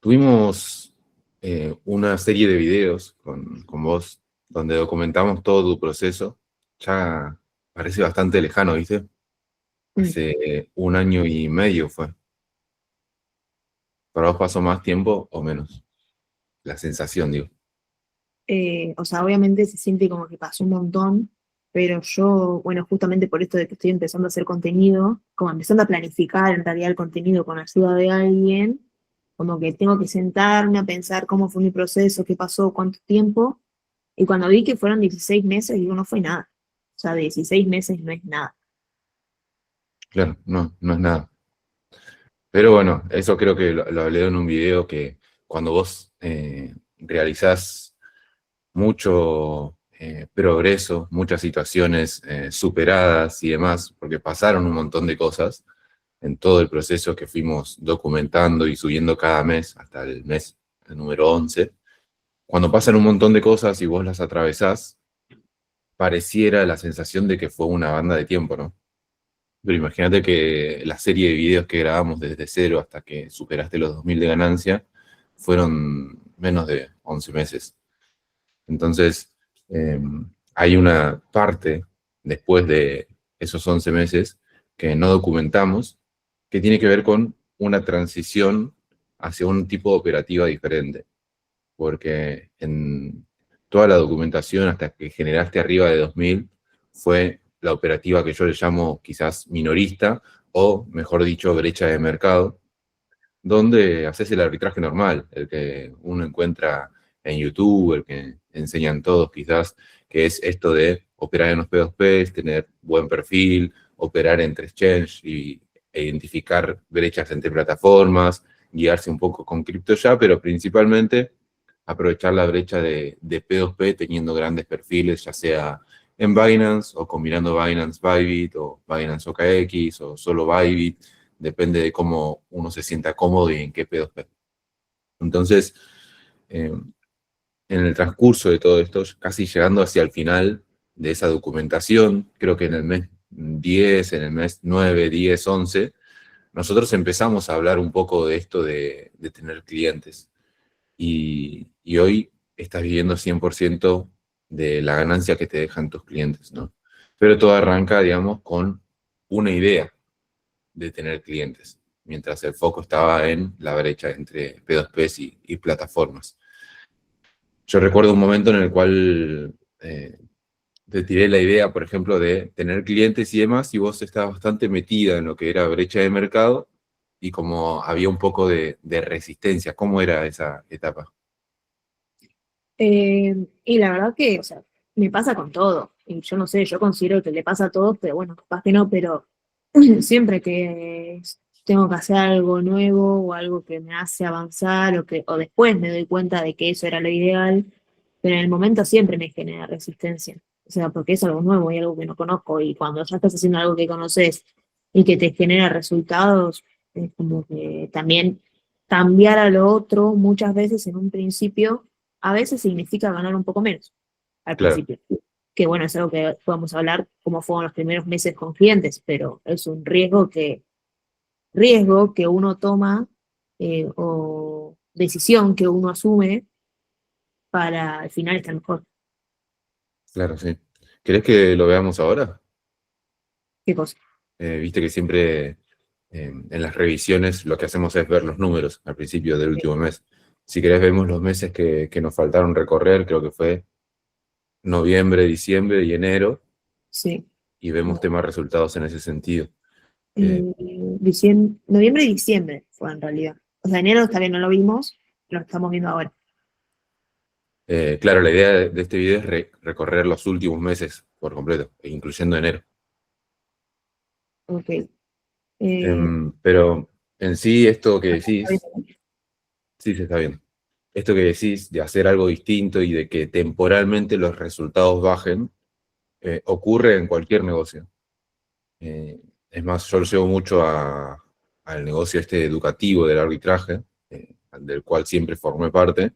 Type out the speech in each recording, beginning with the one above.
Tuvimos una serie de videos con vos donde documentamos todo tu proceso. Ya parece bastante lejano, ¿viste? Mm. Hace 1 año y medio fue. ¿Para vos pasó más tiempo o menos? La sensación, digo. O sea, obviamente se siente como que pasó un montón, pero yo, bueno, justamente por esto de que estoy empezando a hacer contenido, como empezando a planificar en realidad el contenido con ayuda de alguien, como que tengo que sentarme a pensar cómo fue mi proceso, qué pasó, cuánto tiempo, y cuando vi que fueron 16 meses, digo, no fue nada. O sea, 16 meses no es nada. Claro, no, no es nada. Pero bueno, eso creo que lo hablé en un video que cuando vos realizás mucho progreso, muchas situaciones superadas y demás, porque pasaron un montón de cosas en todo el proceso que fuimos documentando y subiendo cada mes, hasta el mes número 11. Cuando pasan un montón de cosas y vos las atravesás, pareciera la sensación de que fue una banda de tiempo, ¿no? Pero imagínate que la serie de videos que grabamos desde cero hasta que superaste los 2000 de ganancia fueron menos de 11 meses. Entonces, eh, hay una parte después de esos 11 meses que no documentamos, que tiene que ver con una transición hacia un tipo de operativa diferente, porque en toda la documentación hasta que generaste arriba de 2000 fue la operativa que yo le llamo quizás minorista, o mejor dicho, brecha de mercado, donde haces el arbitraje normal, el que uno encuentra en YouTube, el que enseñan todos quizás, que es esto de operar en los P2Ps, tener buen perfil, operar entre exchange e identificar brechas entre plataformas, guiarse un poco con cripto ya, pero principalmente aprovechar la brecha de P2P teniendo grandes perfiles, ya sea en Binance o combinando Binance Bybit o Binance OKX o solo Bybit, depende de cómo uno se sienta cómodo y en qué P2P. Entonces, eh, en el transcurso de todo esto, casi llegando hacia el final de esa documentación, creo que en el mes 10, en el mes 9, 10, 11, nosotros empezamos a hablar un poco de esto de tener clientes. Y hoy estás viviendo 100% de la ganancia que te dejan tus clientes, ¿no? Pero todo arranca, digamos, con una idea de tener clientes, mientras el foco estaba en la brecha entre P2Ps y plataformas. Yo recuerdo un momento en el cual te tiré la idea, por ejemplo, de tener clientes y demás, y vos estabas bastante metida en lo que era brecha de mercado, y como había un poco de resistencia. ¿Cómo era esa etapa? Y la verdad que, o sea, me pasa con todo. Y yo no sé, yo considero que le pasa a todos, pero bueno, capaz que no, pero siempre que tengo que hacer algo nuevo o algo que me hace avanzar o después me doy cuenta de que eso era lo ideal, pero en el momento siempre me genera resistencia. O sea, porque es algo nuevo y algo que no conozco y cuando ya estás haciendo algo que conoces y que te genera resultados, es como que también cambiar a lo otro muchas veces en un principio, a veces significa ganar un poco menos al Claro, principio que bueno, es algo que podemos hablar cómo fueron los primeros meses con clientes, pero es un riesgo que uno toma o decisión que uno asume para al final estar mejor. claro, sí. ¿Querés que lo veamos ahora? ¿Qué cosa? Viste que siempre en las revisiones lo que hacemos es ver los números al principio del último mes. Si querés vemos los meses que nos faltaron recorrer, creo que fue noviembre, diciembre y enero, Sí. y vemos temas resultados en ese sentido. Eh, Noviembre y diciembre fue en realidad. O sea, enero todavía no lo vimos, lo estamos viendo ahora. claro, la idea de este video es recorrer los últimos meses por completo, incluyendo enero. Ok. Eh, Pero en sí, esto que está decís, bien. sí se está viendo. Esto que decís de hacer algo distinto y de que temporalmente los resultados bajen, ocurre en cualquier negocio. Eh, es más, yo lo llevo mucho al negocio este educativo del arbitraje, del cual siempre formé parte,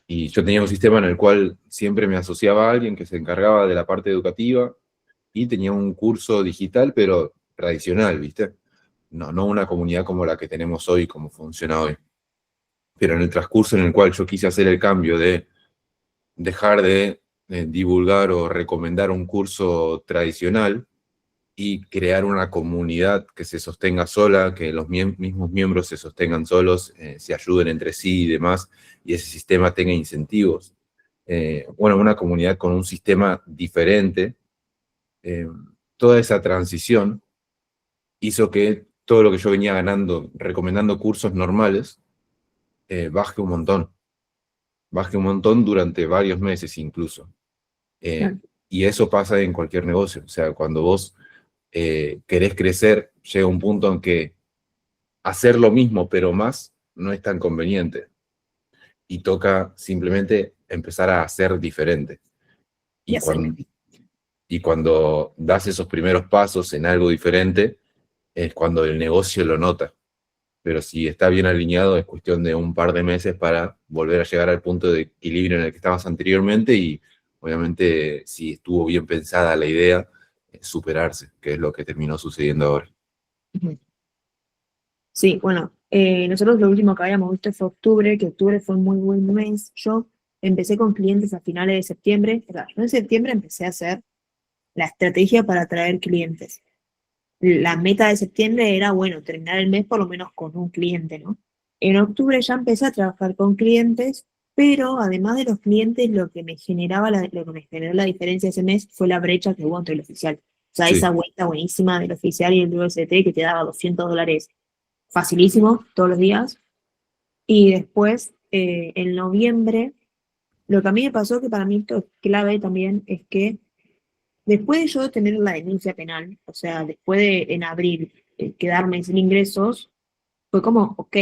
y yo tenía un sistema en el cual siempre me asociaba a alguien que se encargaba de la parte educativa y tenía un curso digital, pero tradicional, ¿viste? No, no una comunidad como la que tenemos hoy, como funciona hoy. pero en el transcurso en el cual yo quise hacer el cambio de dejar de divulgar o recomendar un curso tradicional y crear una comunidad que se sostenga sola, que los mismos miembros se sostengan solos, se ayuden entre sí y demás, y ese sistema tenga incentivos. Bueno, una comunidad con un sistema diferente, eh, toda esa transición hizo que todo lo que yo venía ganando recomendando cursos normales baje un montón durante varios meses incluso. Claro. Y eso pasa en cualquier negocio, o sea, cuando vos querés crecer, llega un punto en que hacer lo mismo pero más no es tan conveniente y toca simplemente empezar a hacer diferente. Y Y hacer cuando, mejor. y cuando das esos primeros pasos en algo diferente, es cuando el negocio lo nota. Pero si está bien alineado, es cuestión de un par de meses para volver a llegar al punto de equilibrio en el que estabas anteriormente y obviamente si estuvo bien pensada la idea, superarse, que es lo que terminó sucediendo ahora. Ujú. Sí, bueno, nosotros lo último que habíamos visto fue octubre, que octubre fue un muy buen mes. Yo empecé con clientes a finales de septiembre. O sea, yo en septiembre empecé a hacer la estrategia para atraer clientes. La meta de septiembre era, bueno, terminar el mes por lo menos con un cliente, ¿no? En octubre ya empecé a trabajar con clientes, pero además de los clientes, lo que me generaba, lo que me generó la diferencia ese mes fue la brecha que hubo entre el oficial. O sea, esa Sí, vuelta buenísima del oficial y el UST que te daba $200 facilísimo todos los días. Y después, en noviembre, lo que a mí me pasó, que para mí esto es clave también, es que después de yo tener la denuncia penal, o sea, después de en abril quedarme sin ingresos, fue como, ok,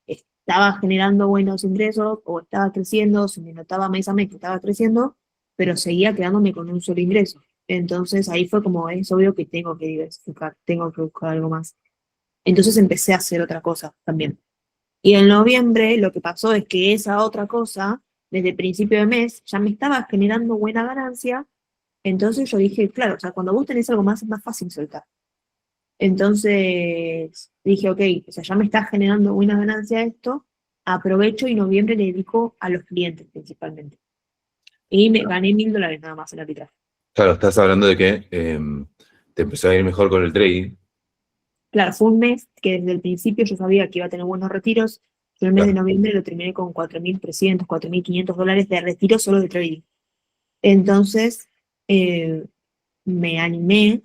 estaba generando buenos ingresos o estaba creciendo, se me notaba mes a mes que estaba creciendo, pero seguía quedándome con un solo ingreso. Entonces ahí fue como, es obvio que tengo que diversificar, tengo que buscar algo más. Entonces empecé a hacer otra cosa también. Y en noviembre lo que pasó es que esa otra cosa, desde el principio de mes, ya me estaba generando buena ganancia. Entonces yo dije, claro, o sea, cuando vos tenés algo más es más fácil soltar. Entonces dije, ok, o sea, ya me está generando buena ganancia esto, aprovecho y noviembre le dedico a los clientes principalmente. Y me gané $1000 nada más en arbitraje. claro, estás hablando de que te empezó a ir mejor con el trading. Claro, fue un mes que desde el principio yo sabía que iba a tener buenos retiros. Yo el mes de Claro, noviembre lo terminé con $4300, $4500 de retiro solo de trading. Entonces me animé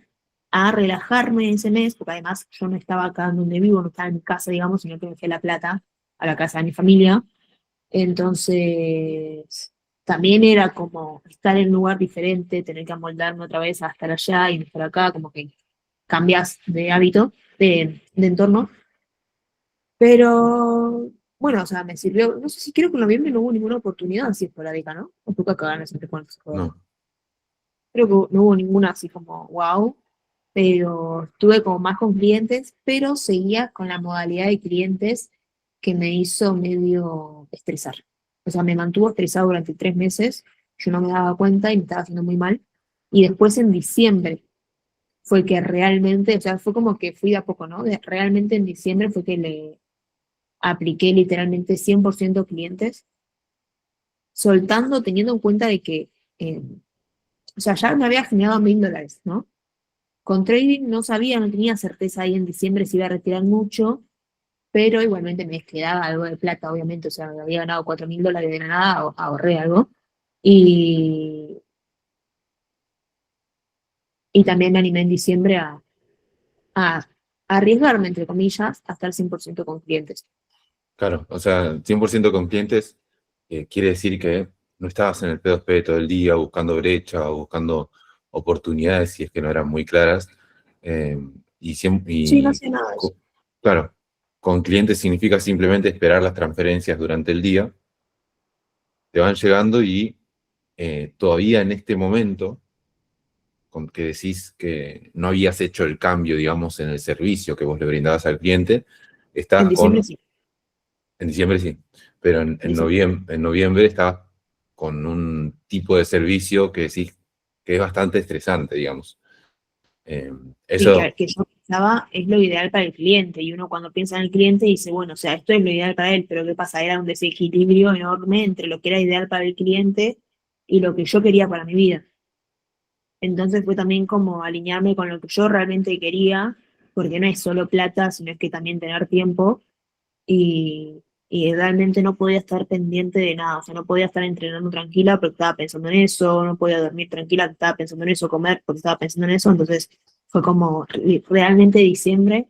a relajarme ese mes, porque además yo no estaba acá donde vivo, no estaba en mi casa, digamos, sino que me fui a La Plata, a la casa de mi familia. Entonces, también era como estar en un lugar diferente, tener que amoldarme otra vez a estar allá y no estar acá, como que cambias de hábito, de entorno. Pero, bueno, o sea, me sirvió, no sé si creo que en noviembre no hubo ninguna oportunidad así esporádica, ¿no? Un poco acá en ese cuentos. no, Creo que no hubo ninguna así como wow, pero estuve como más con clientes, pero seguía con la modalidad de clientes que me hizo medio estresar. O sea, me mantuvo estresado durante 3 meses, yo no me daba cuenta y me estaba haciendo muy mal. Y después en diciembre fue que realmente, o sea, fue como que fui de a poco, ¿no? Realmente en diciembre fue que le apliqué literalmente 100% clientes, soltando, teniendo en cuenta de que, eh, o sea, ya me había generado $1000, ¿no? Con trading no sabía, no tenía certeza ahí en diciembre si iba a retirar mucho, pero igualmente me quedaba algo de plata, obviamente, o sea, había ganado $4000 de la nada, ahorré algo. Y, y también me animé en diciembre a arriesgarme, entre comillas, a estar 100% con clientes. claro, o sea, 100% con clientes quiere decir que no estabas en el P2P todo el día buscando brecha o buscando oportunidades si es que no eran muy claras. eh, Sí, no hacía nada de eso. claro, con clientes significa simplemente esperar las transferencias durante el día, te van llegando y todavía en este momento, con que decís que no habías hecho el cambio, digamos, en el servicio que vos le brindabas al cliente, En estás diciembre con, sí, en diciembre sí, pero en diciembre. en noviembre estás con un tipo de servicio que decís que es bastante estresante, digamos. Eh, Sí, eso, que yo pensaba es lo ideal para el cliente, y uno cuando piensa en el cliente dice, bueno, o sea, esto es lo ideal para él, pero ¿qué pasa? Era un desequilibrio enorme entre lo que era ideal para el cliente y lo que yo quería para mi vida. Entonces fue también como alinearme con lo que yo realmente quería, porque no es solo plata, sino es que también tener tiempo y realmente no podía estar pendiente de nada, o sea, no podía estar entrenando tranquila porque estaba pensando en eso, no podía dormir tranquila porque estaba pensando en eso, comer porque estaba pensando en eso, entonces fue como realmente diciembre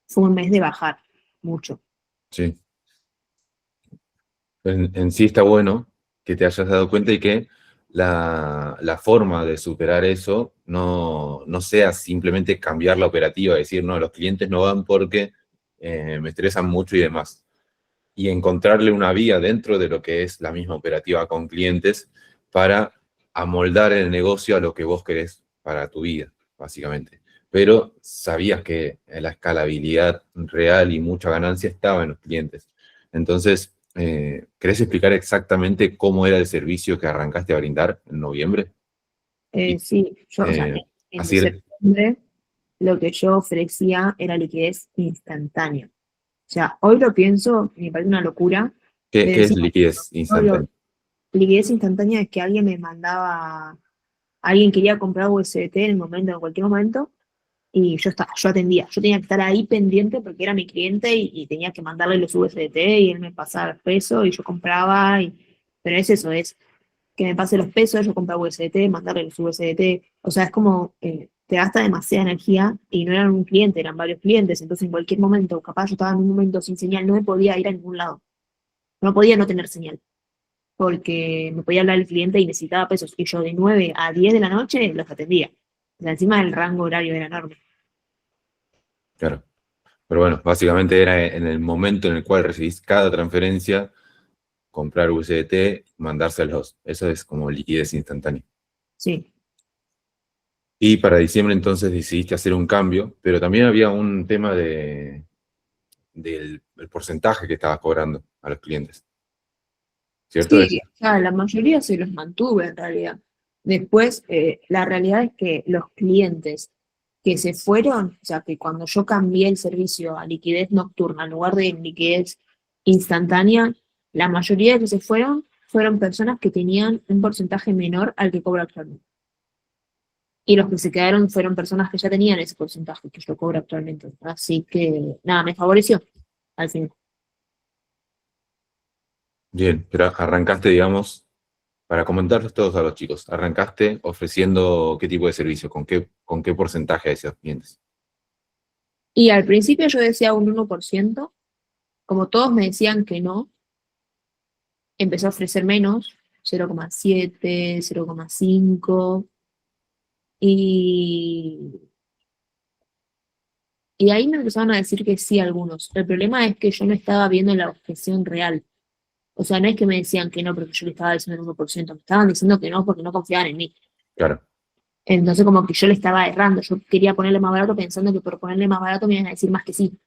fue un mes de bajar mucho. Sí. En sí está bueno que te hayas dado cuenta y que la forma de superar eso no sea simplemente cambiar la operativa, decir, no, los clientes no van porque me estresan mucho y demás. Y encontrarle una vía dentro de lo que es la misma operativa con clientes para amoldar el negocio a lo que vos querés para tu vida, básicamente. Pero sabías que la escalabilidad real y mucha ganancia estaba en los clientes. Entonces, ¿querés explicar exactamente cómo era el servicio que arrancaste a brindar en noviembre? Y Sí, yo, o sea, eh, en así, septiembre lo que yo ofrecía era liquidez instantánea. O sea, hoy lo pienso, me parece una locura, pero ¿qué es encima liquidez instantánea? liquidez instantánea es que alguien me mandaba, alguien quería comprar USDT en el momento, en cualquier momento, y yo atendía. Yo tenía que estar ahí pendiente porque era mi cliente y tenía que mandarle los USDT y él me pasaba los pesos y yo compraba. Pero es eso, es que me pase los pesos, yo compraba USDT, mandarle los USDT. O sea, es como te gasta demasiada energía y no eran un cliente, eran varios clientes. Entonces, en cualquier momento, capaz yo estaba en un momento sin señal, no me podía ir a ningún lado. No podía no tener señal porque me podía hablar el cliente y necesitaba pesos. Y yo de 9 a 10 de la noche los atendía. O sea, encima el rango horario era enorme. Claro. Pero bueno, básicamente era en el momento en el cual recibís cada transferencia, comprar USDT, mandárselos. Eso es como liquidez instantánea. Sí. Y para diciembre entonces decidiste hacer un cambio, pero también había un tema del el porcentaje que estabas cobrando a los clientes. ¿Cierto Sí, eso? o sea, la mayoría se los mantuve en realidad. Después, la realidad es que los clientes que se fueron, o sea, que cuando yo cambié el servicio a liquidez nocturna en lugar de liquidez instantánea, la mayoría que se fueron fueron personas que tenían un porcentaje menor al que cobro actualmente. Y los que se quedaron fueron personas que ya tenían ese porcentaje que yo cobro actualmente. Así que, nada, me favoreció al fin. Bien, pero arrancaste, digamos, para comentarles todos a los chicos, arrancaste ofreciendo qué tipo de servicio, con qué porcentaje a esos clientes. Y al principio yo decía un 1%, como todos me decían que no, empezó a ofrecer menos, 0,7, 0,5, y, y ahí me empezaron a decir que sí algunos. El problema es que yo no estaba viendo la objeción real. O sea, no es que me decían que no porque yo le estaba diciendo el 1%, me estaban diciendo que no porque no confiaban en mí. Claro, Entonces como que yo le estaba errando, yo quería ponerle más barato pensando que por ponerle más barato me iban a decir más que sí.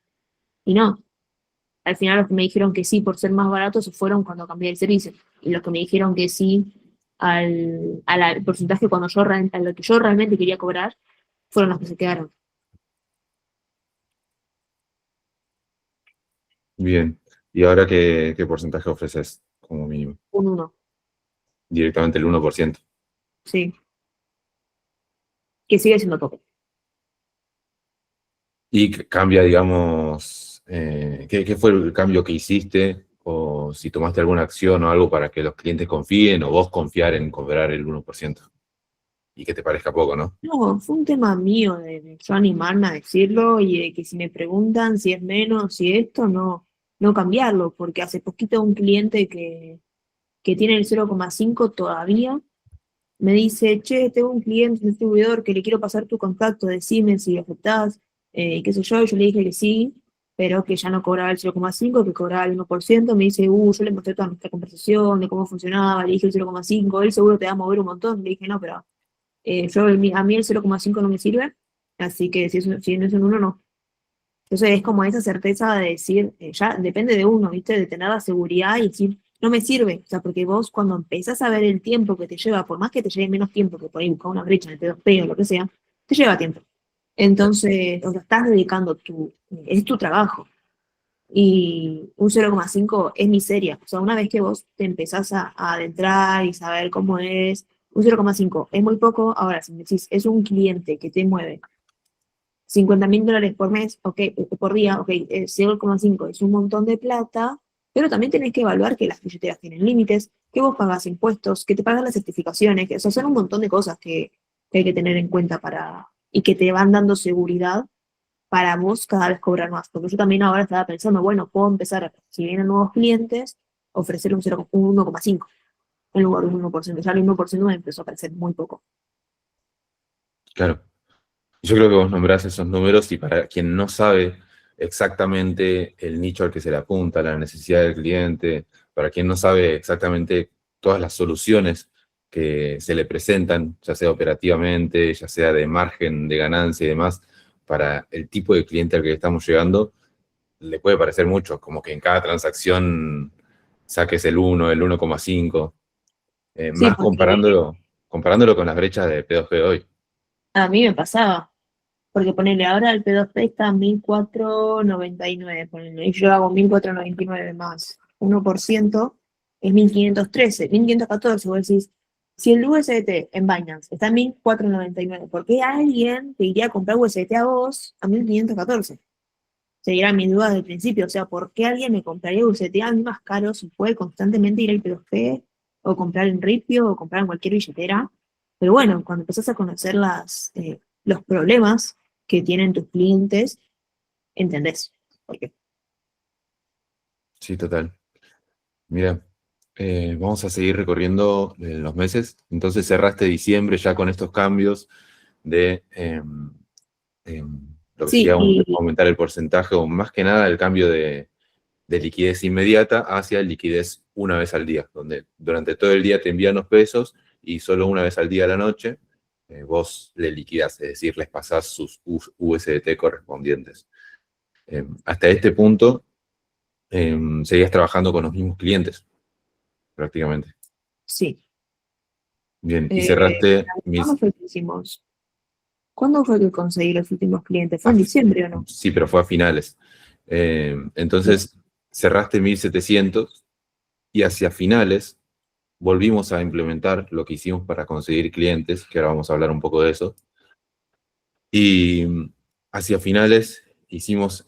Y no, al final los que me dijeron que sí por ser más barato se fueron cuando cambié el servicio. Y los que me dijeron que sí al porcentaje cuando a lo que yo realmente quería cobrar fueron los que se quedaron. bien. ¿Y ahora qué porcentaje ofreces como mínimo? Un uno, Directamente el 1%. sí, que sigue siendo poco. Y cambia, digamos, qué fue el cambio que hiciste? O si tomaste alguna acción o algo para que los clientes confíen o vos confiar en cobrar el 1% y que te parezca poco, ¿no? No, fue un tema mío de yo animarme a decirlo y de que si me preguntan si es menos, si esto, no cambiarlo, porque hace poquito un cliente que tiene el 0,5 todavía me dice, che, tengo un cliente, un distribuidor que le quiero pasar tu contacto, decime si lo aceptás, qué sé yo, y yo le dije que sí, pero que ya no cobraba el 0,5, que cobraba el 1%, me dice, yo le mostré toda nuestra conversación, de cómo funcionaba, le dije el 0,5, él seguro te va a mover un montón, le dije, no, pero a mí el 0,5 no me sirve, así que si no es un 1, no. Entonces es como esa certeza de decir, ya depende de uno, ¿viste? De tener la seguridad y decir, no me sirve. O sea, porque vos cuando empezás a ver el tiempo que te lleva, por más que te lleve menos tiempo que por ahí buscar una brecha en el P2P o lo que sea, te lleva tiempo. Entonces, o sea, estás dedicando es tu trabajo. Y un 0,5 es miseria. O sea, una vez que vos te empezás a adentrar y saber cómo es, un 0,5 es muy poco. Ahora, si me decís, es un cliente que te mueve $50.000 por mes, ok, por día, ok, 0,5 es un montón de plata, pero también tenés que evaluar que las billeteras tienen límites, que vos pagas impuestos, que te pagan las certificaciones, que, o sea, son un montón de cosas que hay que tener en cuenta y que te van dando seguridad para vos cada vez cobrar más. Porque yo también ahora estaba pensando, bueno, puedo empezar, si vienen nuevos clientes, ofrecer un 1,5 en lugar de un 1%. Ya el 1% me empezó a parecer muy poco. Claro. Yo creo que vos nombrás esos números y para quien no sabe exactamente el nicho al que se le apunta, la necesidad del cliente, para quien no sabe exactamente todas las soluciones que se le presentan, ya sea operativamente, ya sea de margen de ganancia y demás, para el tipo de cliente al que estamos llegando, le puede parecer mucho, como que en cada transacción saques el 1, el 1,5, Sí, más porque comparándolo con las brechas de P2P hoy. a mí me pasaba. Porque ponele ahora el P2P está a 1.499, ponele, y yo hago 1.499 más 1% es 1.513, 1.514. Vos decís, si el USDT en Binance está en 1.499, ¿por qué alguien te iría a comprar USDT a vos a 1.514? Sería mi duda del principio, o sea, ¿por qué alguien me compraría USDT a mí más caro si puede constantemente ir al P2P o comprar en Ripio o comprar en cualquier billetera? Pero bueno, cuando empezás a conocer los problemas que tienen tus clientes, entendés por qué. Sí, total. Mira, vamos a seguir recorriendo los meses. Entonces cerraste diciembre ya con estos cambios de lo que Sí, sería y aumentar el porcentaje, o más que nada el cambio de liquidez inmediata hacia liquidez una vez al día, donde durante todo el día te envían los pesos y solo una vez al día a la noche vos le liquidás, es decir, les pasás sus USDT correspondientes. Hasta este punto seguías trabajando con los mismos clientes, prácticamente. sí. Bien, y Eh, cerraste ¿Cuándo fue que hicimos? ¿Cuándo fue que conseguí los últimos clientes? ¿Fue a- en diciembre o no? sí, pero fue a finales. Bien. Entonces, cerraste 1.700 y hacia finales volvimos a implementar lo que hicimos para conseguir clientes, que ahora vamos a hablar un poco de eso. Y hacia finales hicimos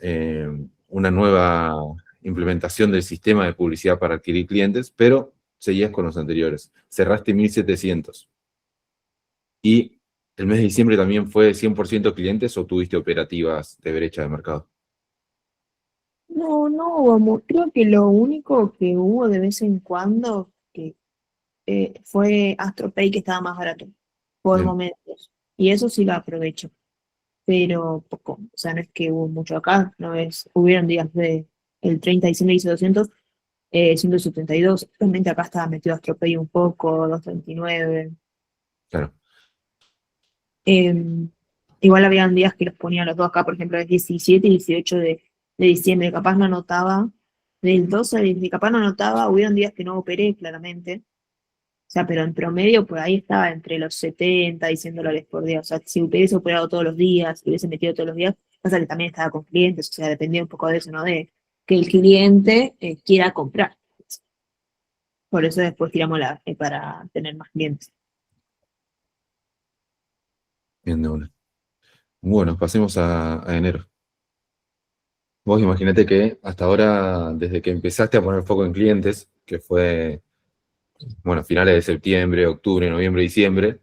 una nueva implementación del sistema de publicidad para adquirir clientes, pero seguías con los anteriores. Cerraste 1.700. Y el mes de diciembre también fue 100% clientes o tuviste operativas de brecha de mercado. No, no hubo, creo que lo único que hubo de vez en cuando que fue AstroPay que estaba más barato por Bien, momentos. Y eso sí lo aprovecho, pero poco. O sea, no es que hubo mucho acá, no es, hubieron días de el 30 de diciembre hice 200, 172. Realmente acá estaba metido AstroPay un poco, 239. claro. Eh, Igual habían días que los ponía los dos acá, por ejemplo, el 17 y 18 de diciembre, capaz no anotaba. Del 12 al 16, capaz no anotaba, hubieron días que no operé, claramente. O sea, pero en promedio por ahí estaba entre los 70 y $100 por día. O sea, si hubiese operado todos los días, si hubiese metido todos los días, pasa que también estaba con clientes, o sea, dependía un poco de eso, ¿no? De que el cliente quiera comprar. Por eso después tiramos para tener más clientes. Bien, de una. Bueno, pasemos a enero. Vos imaginate que hasta ahora, desde que empezaste a poner foco en clientes, que fue, bueno, finales de septiembre, octubre, noviembre, diciembre,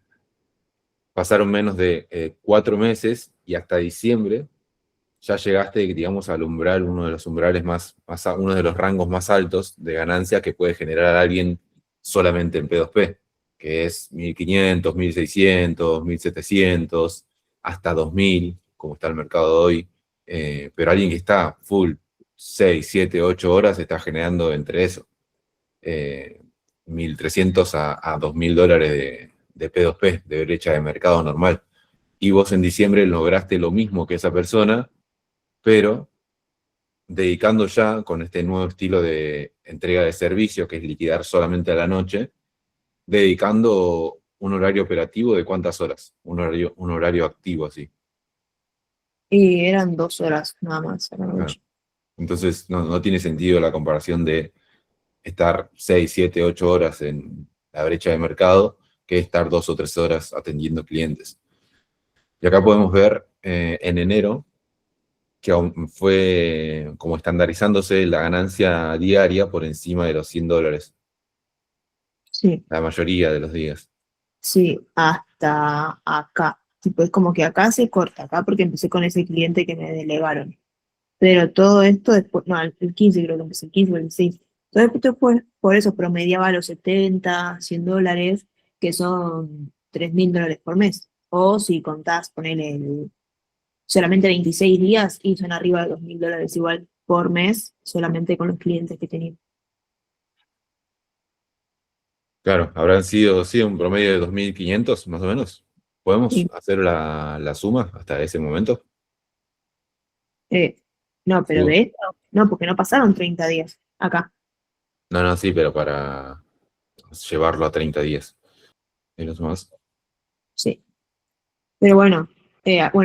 pasaron menos de 4 meses y hasta diciembre ya llegaste, digamos, al umbral, uno de los umbrales uno de los rangos más altos de ganancia que puede generar alguien solamente en P2P, que es 1.500, 1.600, 1.700, hasta 2.000, como está el mercado de hoy. Pero alguien que está full 6, 7, 8 horas está generando entre eso, 1.300 a $2.000 de P2P, de brecha de mercado normal. Y vos en diciembre lograste lo mismo que esa persona, pero dedicando ya con este nuevo estilo de entrega de servicio, que es liquidar solamente a la noche, dedicando un horario operativo de cuántas horas, un horario activo así. Y eran 2 horas nada más a la Claro. noche. Entonces no tiene sentido la comparación de estar 6, 7, 8 horas en la brecha de mercado que estar 2 o 3 horas atendiendo clientes. Y acá podemos ver en enero que aún fue como estandarizándose la ganancia diaria por encima de los $100, Sí, la mayoría de los días. sí, hasta acá. Tipo, es como que acá se corta, acá porque empecé con ese cliente que me delegaron. Pero todo esto después, no, el 15 creo que empecé, el 15 o el 16. Todo esto después, por eso promediaba los 70 $100, que son $3.000 por mes. O si contás, ponele solamente 26 días y son arriba de $2.000 igual por mes, solamente con los clientes que tenía. Claro, habrán sido, sí, un promedio de 2.500 más o menos. ¿Podemos Sí. hacer la suma hasta ese momento? Eh, no, pero Sí. de esto, no, porque no pasaron 30 días acá. No, sí, pero para llevarlo a 30 días. ¿Y los más? Sí. Pero bueno,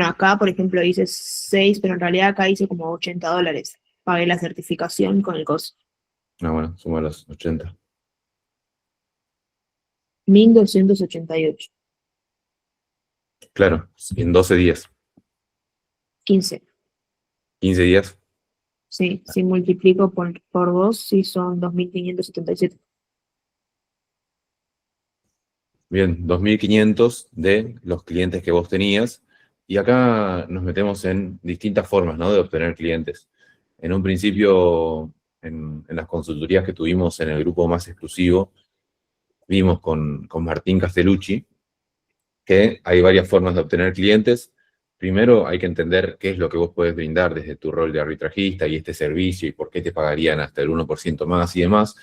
acá, por ejemplo, hice 6, pero en realidad acá hice como $80. Pagué la certificación con el costo. No, bueno, suma los 80. 1.288. Claro, en 12 días. 15. 15 días. Sí, si multiplico por 2, sí son 2.577. Bien, 2.500 de los clientes que vos tenías. Y acá nos metemos en distintas formas, ¿no? De obtener clientes. En un principio, en las consultorías que tuvimos en el grupo más exclusivo, vimos con Martín Castellucci que hay varias formas de obtener clientes. Primero hay que entender qué es lo que vos podés brindar desde tu rol de arbitrajista y este servicio y por qué te pagarían hasta el 1% más y demás.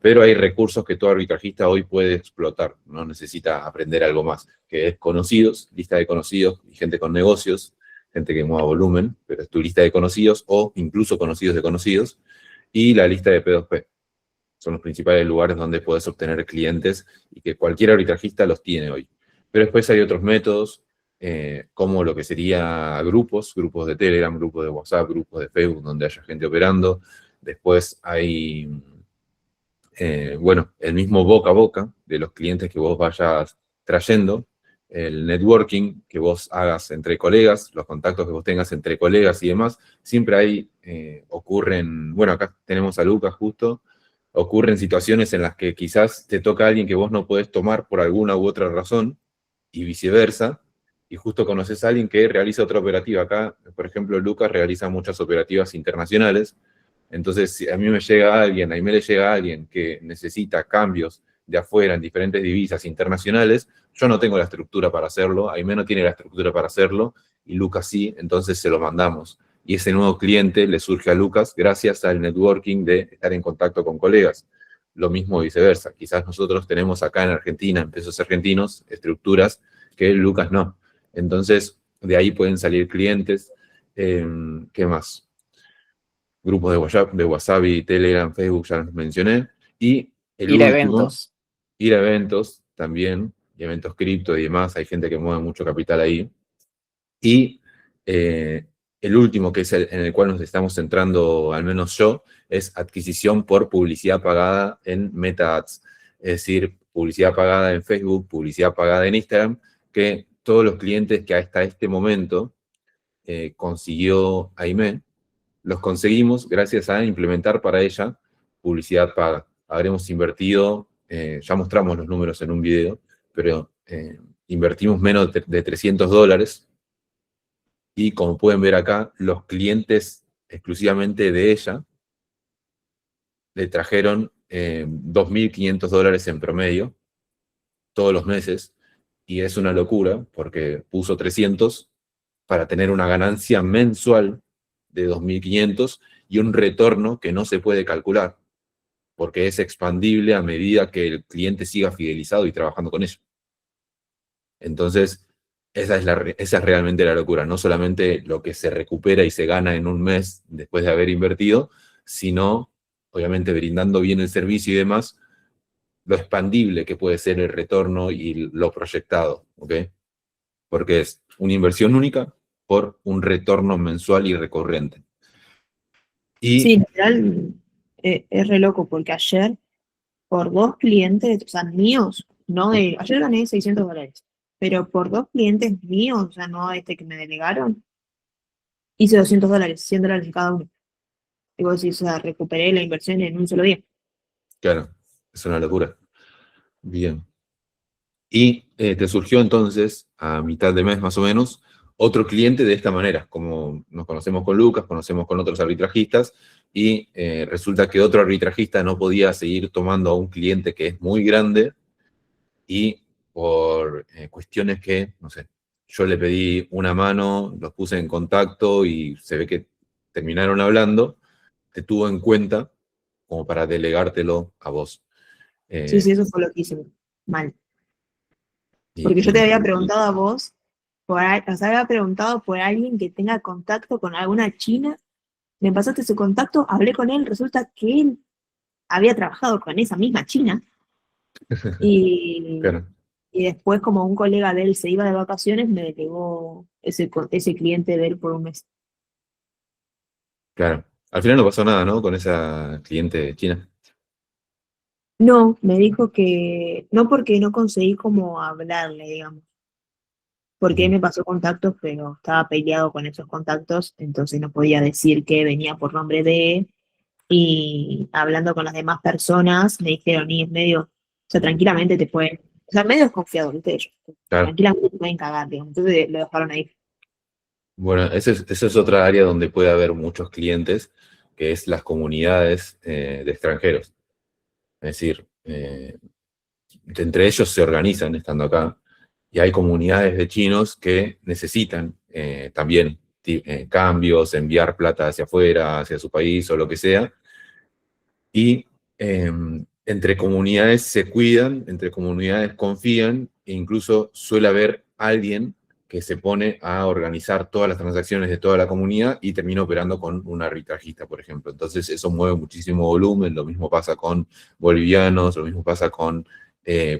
Pero hay recursos que todo arbitrajista hoy puede explotar, no necesita aprender algo más, que es conocidos, lista de conocidos y gente con negocios, gente que mueva volumen, pero es tu lista de conocidos o incluso conocidos de conocidos, y la lista de P2P. Son los principales lugares donde puedes obtener clientes y que cualquier arbitrajista los tiene hoy. Pero después hay otros métodos, como lo que sería grupos de Telegram, grupos de WhatsApp, grupos de Facebook, donde haya gente operando. Después hay, bueno, el mismo boca a boca de los clientes que vos vayas trayendo, el networking que vos hagas entre colegas, los contactos que vos tengas entre colegas y demás. Siempre hay, ocurren, bueno, acá tenemos a Lucas justo, ocurren situaciones en las que quizás te toca a alguien que vos no podés tomar por alguna u otra razón, y viceversa, y justo conoces a alguien que realiza otra operativa. Acá, por ejemplo, Lucas realiza muchas operativas internacionales, entonces si a mí me llega alguien, a mí le llega alguien que necesita cambios de afuera en diferentes divisas internacionales, yo no tengo la estructura para hacerlo, Aimé no tiene la estructura para hacerlo, y Lucas sí, entonces se lo mandamos. Y ese nuevo cliente le surge a Lucas gracias al networking de estar en contacto con colegas. Lo mismo viceversa. Quizás nosotros tenemos acá en Argentina, en pesos argentinos, estructuras que Lucas no. Entonces, de ahí pueden salir clientes. ¿Qué más? Grupos de WhatsApp y Telegram, Facebook, ya los mencioné. Y el Ir a último, eventos. ir a eventos también, y eventos cripto y demás. Hay gente que mueve mucho capital ahí. Y el último, que es en el cual nos estamos centrando, al menos yo, es adquisición por publicidad pagada en Meta Ads. Es decir, publicidad pagada en Facebook, publicidad pagada en Instagram, que todos los clientes que hasta este momento consiguió Aimé, los conseguimos gracias a implementar para ella publicidad paga. Habremos invertido, ya mostramos los números en un video, pero invertimos menos de $300. Y como pueden ver acá, los clientes exclusivamente de ella le trajeron $2.500 en promedio todos los meses. Y es una locura porque puso 300 para tener una ganancia mensual de 2.500 y un retorno que no se puede calcular porque es expandible a medida que el cliente siga fidelizado y trabajando con ellos. Entonces, esa es realmente la locura, no solamente lo que se recupera y se gana en un mes después de haber invertido, sino, obviamente, brindando bien el servicio y demás, lo expandible que puede ser el retorno y lo proyectado, ¿ok? Porque es una inversión única por un retorno mensual y recurrente. Sí, Y, literal, es re loco porque ayer por 2 clientes, o sea, míos, no de, ayer gané $600, pero por 2 clientes míos, o sea, no este que me delegaron, hice $200, $100 de cada uno. Y vos decís, o sea, recuperé la inversión en un solo día. claro, es una locura. Bien. Y te surgió entonces, a mitad de mes más o menos, otro cliente de esta manera, como nos conocemos con Lucas, conocemos con otros arbitrajistas, y resulta que otro arbitrajista no podía seguir tomando a un cliente que es muy grande, y por cuestiones que, no sé, yo le pedí una mano, los puse en contacto y se ve que terminaron hablando, te tuvo en cuenta como para delegártelo a vos. Sí, Eh, sí, eso fue loquísimo. Mal. y, Porque yo te y- había preguntado a vos, o sea, había preguntado por alguien que tenga contacto con alguna china, me pasaste su contacto, hablé con él, resulta que él había trabajado con esa misma china y, claro, y después como un colega de él se iba de vacaciones, me delegó ese cliente de él por un mes. claro. Al final no pasó nada, ¿no? Con esa cliente china. No, me dijo que no porque no conseguí como hablarle, digamos, porque él Ujú. me pasó contactos, pero estaba peleado con esos contactos, entonces no podía decir que venía por nombre de él. Y hablando con las demás personas, me dijeron, y es medio, o sea, tranquilamente te pueden, o sea, medio desconfiado, ¿viste? Ellos, Claro. tranquilamente te pueden cagar, digamos. Entonces lo dejaron ahí. Bueno, esa es otra área donde puede haber muchos clientes, que es las comunidades de extranjeros. Es decir, entre ellos se organizan estando acá, y hay comunidades de chinos que necesitan también cambios, enviar plata hacia afuera, hacia su país o lo que sea, y entre comunidades se cuidan, entre comunidades confían, e incluso suele haber alguien que se pone a organizar todas las transacciones de toda la comunidad y termina operando con un arbitrajista, por ejemplo. Entonces eso mueve muchísimo volumen, lo mismo pasa con bolivianos, lo mismo pasa con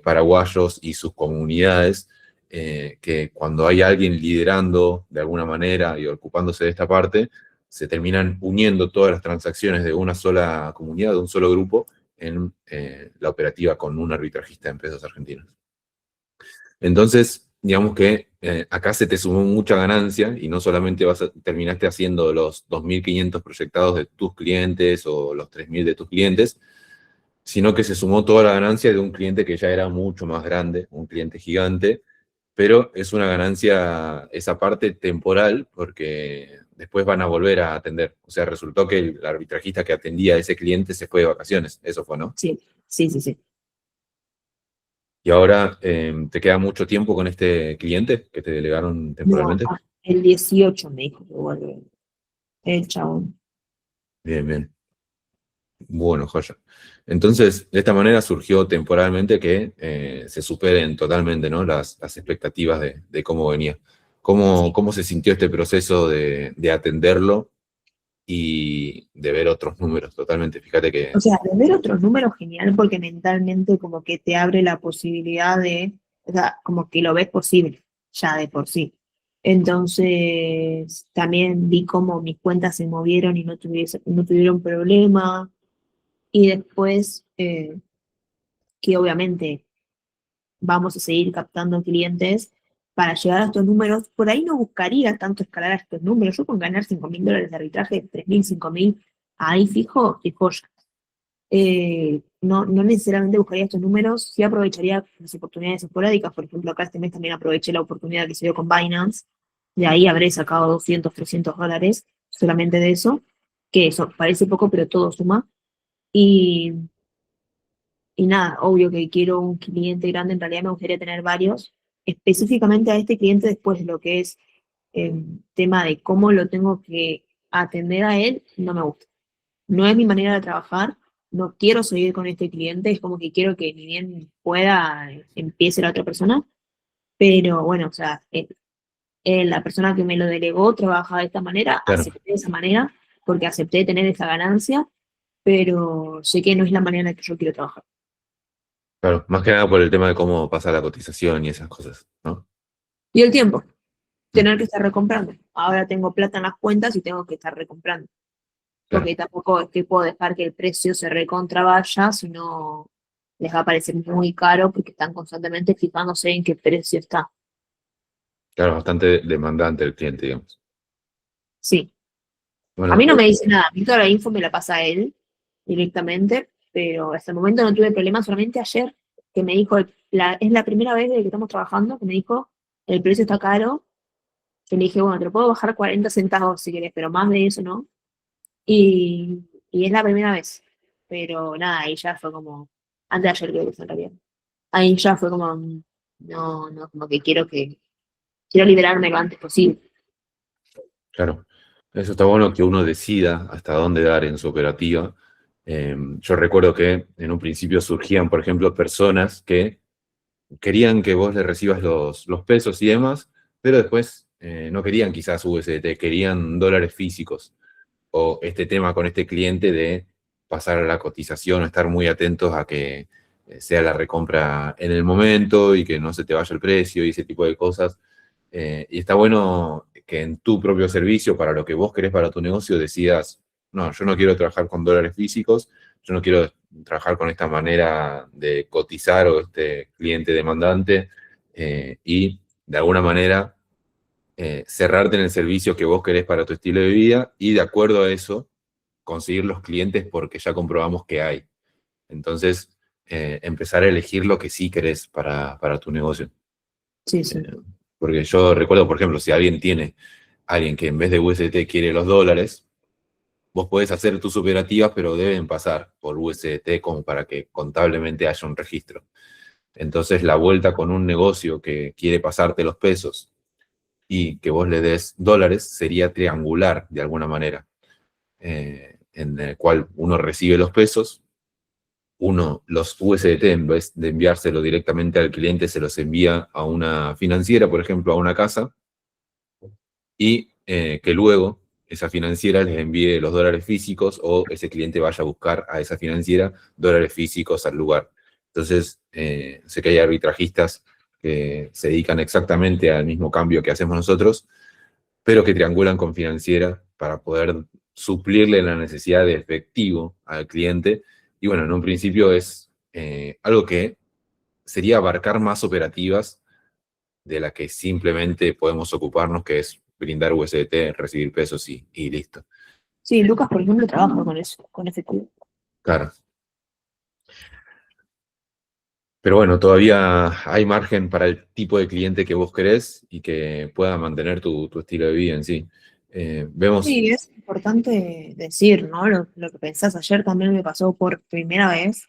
paraguayos y sus comunidades, que cuando hay alguien liderando de alguna manera y ocupándose de esta parte, se terminan uniendo todas las transacciones de una sola comunidad, de un solo grupo, en la operativa con un arbitrajista en pesos argentinos. Entonces, digamos que acá se te sumó mucha ganancia y no solamente terminaste haciendo los 2.500 proyectados de tus clientes o los 3.000 de tus clientes, sino que se sumó toda la ganancia de un cliente que ya era mucho más grande, un cliente gigante, pero es una ganancia esa parte temporal porque después van a volver a atender. O sea, resultó que el arbitrajista que atendía a ese cliente se fue de vacaciones, eso fue, ¿no? Sí, sí, sí, sí. Y ahora te queda mucho tiempo con este cliente que te delegaron No, temporalmente. el 18 me dijo que vuelve el chabón. Bien, bien. Bueno, joya. Entonces, de esta manera surgió temporalmente que se superen totalmente, ¿no? Las expectativas de cómo venía. Sí. ¿Cómo se sintió este proceso de atenderlo y de ver otros números? Totalmente, fíjate O que, sea, de ver otros números, genial, porque mentalmente como que te abre la posibilidad de, o sea, como que lo ves posible, ya de por sí. Entonces, también vi cómo mis cuentas se movieron y no tuvieron problema. Y después, que obviamente vamos a seguir captando clientes para llegar a estos números. Por ahí no buscaría tanto escalar a estos números. Yo con ganar $5.000 de arbitraje, 3.000, 5.000, ahí fijo, fijo ya. No necesariamente buscaría estos números, sí aprovecharía las oportunidades esporádicas. Por ejemplo, acá este mes también aproveché la oportunidad que se dio con Binance. De ahí habré sacado 200, $300 solamente de eso, que eso parece poco, pero todo suma. Y y nada, obvio que quiero un cliente grande, en realidad me gustaría tener varios. Específicamente a este cliente después lo que es tema de cómo lo tengo que atender a él, no me gusta. No es mi manera de trabajar, no quiero seguir con este cliente, es como que quiero que ni bien pueda, empiece la otra persona, pero bueno, o sea, la persona que me lo delegó trabaja de esta manera, claro, acepté de esa manera, porque acepté tener esa ganancia, pero sé que no es la manera en la que yo quiero trabajar. claro, más que nada por el tema de cómo pasa la cotización y esas cosas, ¿no? Y el tiempo. tener que estar recomprando. Ahora tengo plata en las cuentas y tengo que estar recomprando. claro, Porque tampoco es que puedo dejar que el precio se recontra vaya, sino les va a parecer muy caro porque están constantemente fijándose en qué precio está. claro, bastante demandante el cliente, digamos. Sí. A Bueno, mí no me dice nada, a mí toda la info me la pasa él directamente, pero hasta el momento no tuve problemas, solamente ayer que me dijo, es la primera vez desde que estamos trabajando que me dijo, el precio está caro, yo le dije, bueno, te lo puedo bajar 40 centavos si querés, pero más de eso no. Y es la primera vez, pero nada, ahí ya fue como, antes de ayer creo que fue en realidad, ahí ya fue como, no, como que quiero liberarme lo antes posible. claro, eso está bueno que uno decida hasta dónde dar en su operativa. Yo recuerdo que en un principio surgían, por ejemplo, personas que querían que vos le recibas los pesos y demás, pero después no querían quizás USDT, querían dólares físicos. O este tema con este cliente de pasar a la cotización, estar muy atentos a que sea la recompra en el momento y que no se te vaya el precio y ese tipo de cosas. Y está bueno que en tu propio servicio, para lo que vos querés para tu negocio, decidas, no, yo no quiero trabajar con dólares físicos, yo no quiero trabajar con esta manera de cotizar o este cliente demandante y de alguna manera cerrarte en el servicio que vos querés para tu estilo de vida y de acuerdo a eso conseguir los clientes porque ya comprobamos que hay. Entonces, empezar a elegir lo que sí querés para tu negocio. Sí, Eh, sí. Porque yo recuerdo, por ejemplo, si alguien que en vez de USDT quiere los dólares, vos podés hacer tus operativas, pero deben pasar por USDT como para que contablemente haya un registro. Entonces, la vuelta con un negocio que quiere pasarte los pesos y que vos le des dólares sería triangular de alguna manera, en el cual uno recibe los pesos, uno los USDT en vez de enviárselo directamente al cliente se los envía a una financiera, por ejemplo, a una casa, y que luego esa financiera les envíe los dólares físicos o ese cliente vaya a buscar a esa financiera dólares físicos al lugar. Entonces, sé que hay arbitrajistas que se dedican exactamente al mismo cambio que hacemos nosotros, pero que triangulan con financiera para poder suplirle la necesidad de efectivo al cliente. Y bueno, en un principio es algo que sería abarcar más operativas de la que simplemente podemos ocuparnos, que es brindar USDT, recibir pesos y listo. Sí, Lucas, por ejemplo, trabaja con eso, con efectivo. Claro. Pero bueno, todavía hay margen para el tipo de cliente que vos querés y que pueda mantener tu estilo de vida en sí. Vemos, Sí, es importante decir, ¿no? Lo que pensás. Ayer también me pasó por primera vez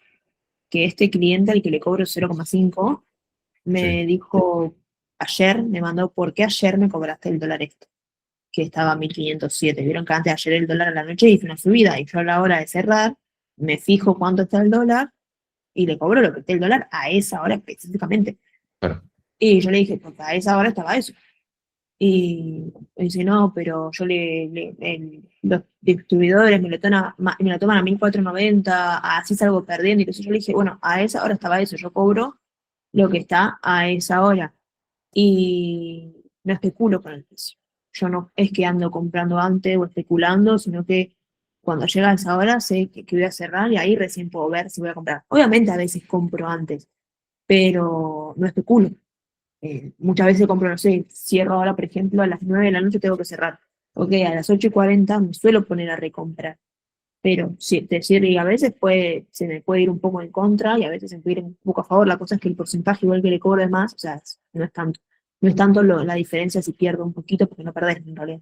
que este cliente al que le cobro 0,5 sí, me dijo ayer, me mandó, ¿por qué ayer me cobraste el dólar este? Que estaba a 1507. Vieron que antes de ayer el dólar a la noche hizo una subida y yo a la hora de cerrar me fijo cuánto está el dólar y le cobro lo que esté el dólar a esa hora específicamente. claro, Y yo le dije, porque a esa hora estaba eso. Y me dice, no, pero yo los distribuidores me lo toman a 1490, así salgo perdiendo. Y entonces yo le dije, bueno, a esa hora estaba eso, yo cobro lo que está a esa hora. Y no especulo con el precio. Yo no es que ando comprando antes o especulando, sino que cuando llega a esa hora sé que voy a cerrar y ahí recién puedo ver si voy a comprar. Obviamente a veces compro antes, pero no especulo. Muchas veces compro, no sé, cierro ahora, por ejemplo, a las 9 de la noche tengo que cerrar. Ok, a las 8:40 me suelo poner a recomprar. Pero sí, decir, y a veces se me puede ir un poco en contra y a veces se me puede ir un poco a favor. La cosa es que el porcentaje igual que le cobro de más, o sea, no es tanto. No es tanto la diferencia si pierdo un poquito, porque no perdés en realidad.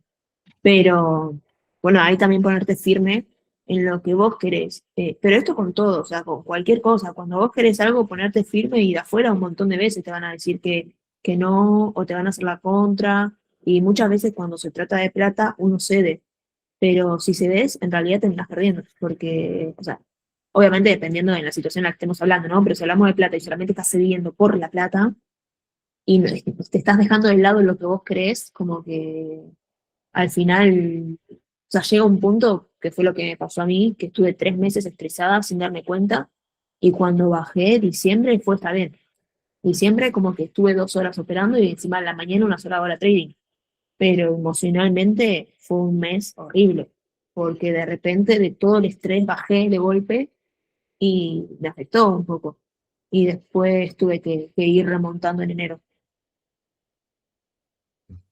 Pero bueno, ahí también ponerte firme en lo que vos querés. Pero esto con todo, o sea, con cualquier cosa. Cuando vos querés algo, ponerte firme y de afuera un montón de veces te van a decir que no o te van a hacer la contra. Y muchas veces cuando se trata de plata, uno cede. Pero si cedes, en realidad terminás perdiendo. Porque, o sea, obviamente dependiendo de la situación en la que estemos hablando, ¿no? Pero si hablamos de plata y solamente estás cediendo por la plata y te estás dejando de lado lo que vos crees, como que al final, o sea, llega un punto, que fue lo que me pasó a mí, que estuve 3 meses estresada sin darme cuenta, y cuando bajé diciembre fue está bien. Diciembre como que estuve 2 horas operando y encima en la mañana una sola hora trading. pero emocionalmente fue un mes horrible, porque de repente de todo el estrés bajé de golpe y me afectó un poco. Y después tuve que ir remontando en enero.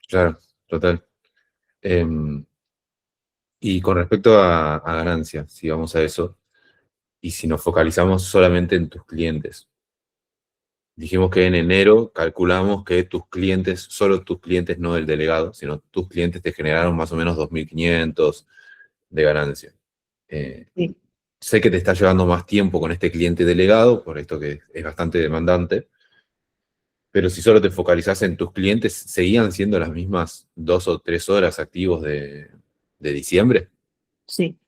Claro, total. Em, y con respecto a ganancias, si vamos a eso, y si nos focalizamos solamente en tus clientes, dijimos que en enero calculamos que tus clientes, solo tus clientes, no el delegado, sino tus clientes te generaron más o menos 2.500 de ganancia. Eh, Sí, sé que te está llevando más tiempo con este cliente delegado, por esto que es bastante demandante, pero si solo te focalizás en tus clientes, ¿seguían siendo las mismas 2 o 3 horas activos de diciembre? sí,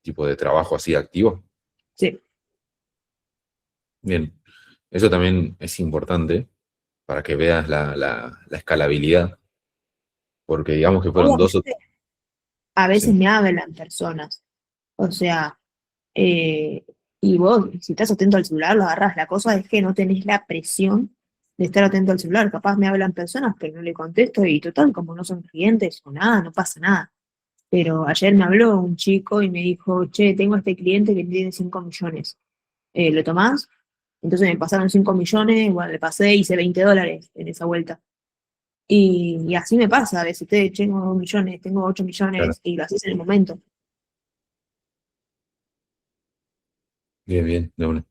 Tipo de trabajo así activo. sí. Bien, eso también es importante para que veas la escalabilidad, porque digamos que fueron dos o... Obviamente, a veces Sí, me hablan personas, o sea, eh, y vos, si estás atento al celular, lo agarrás. La cosa es que no tenés la presión de estar atento al celular. Capaz me hablan personas, pero no le contesto y total, como no son clientes o nada, no pasa nada. Pero ayer me habló un chico y me dijo, che, tengo este cliente que tiene 5 millones. ¿Lo tomás? Entonces me pasaron 5 millones, bueno, le pasé, hice $20 en esa vuelta. Y así me pasa, a veces, tengo 2 millones, tengo 8 claro. millones y lo haces en el momento. Bien, bien, de una.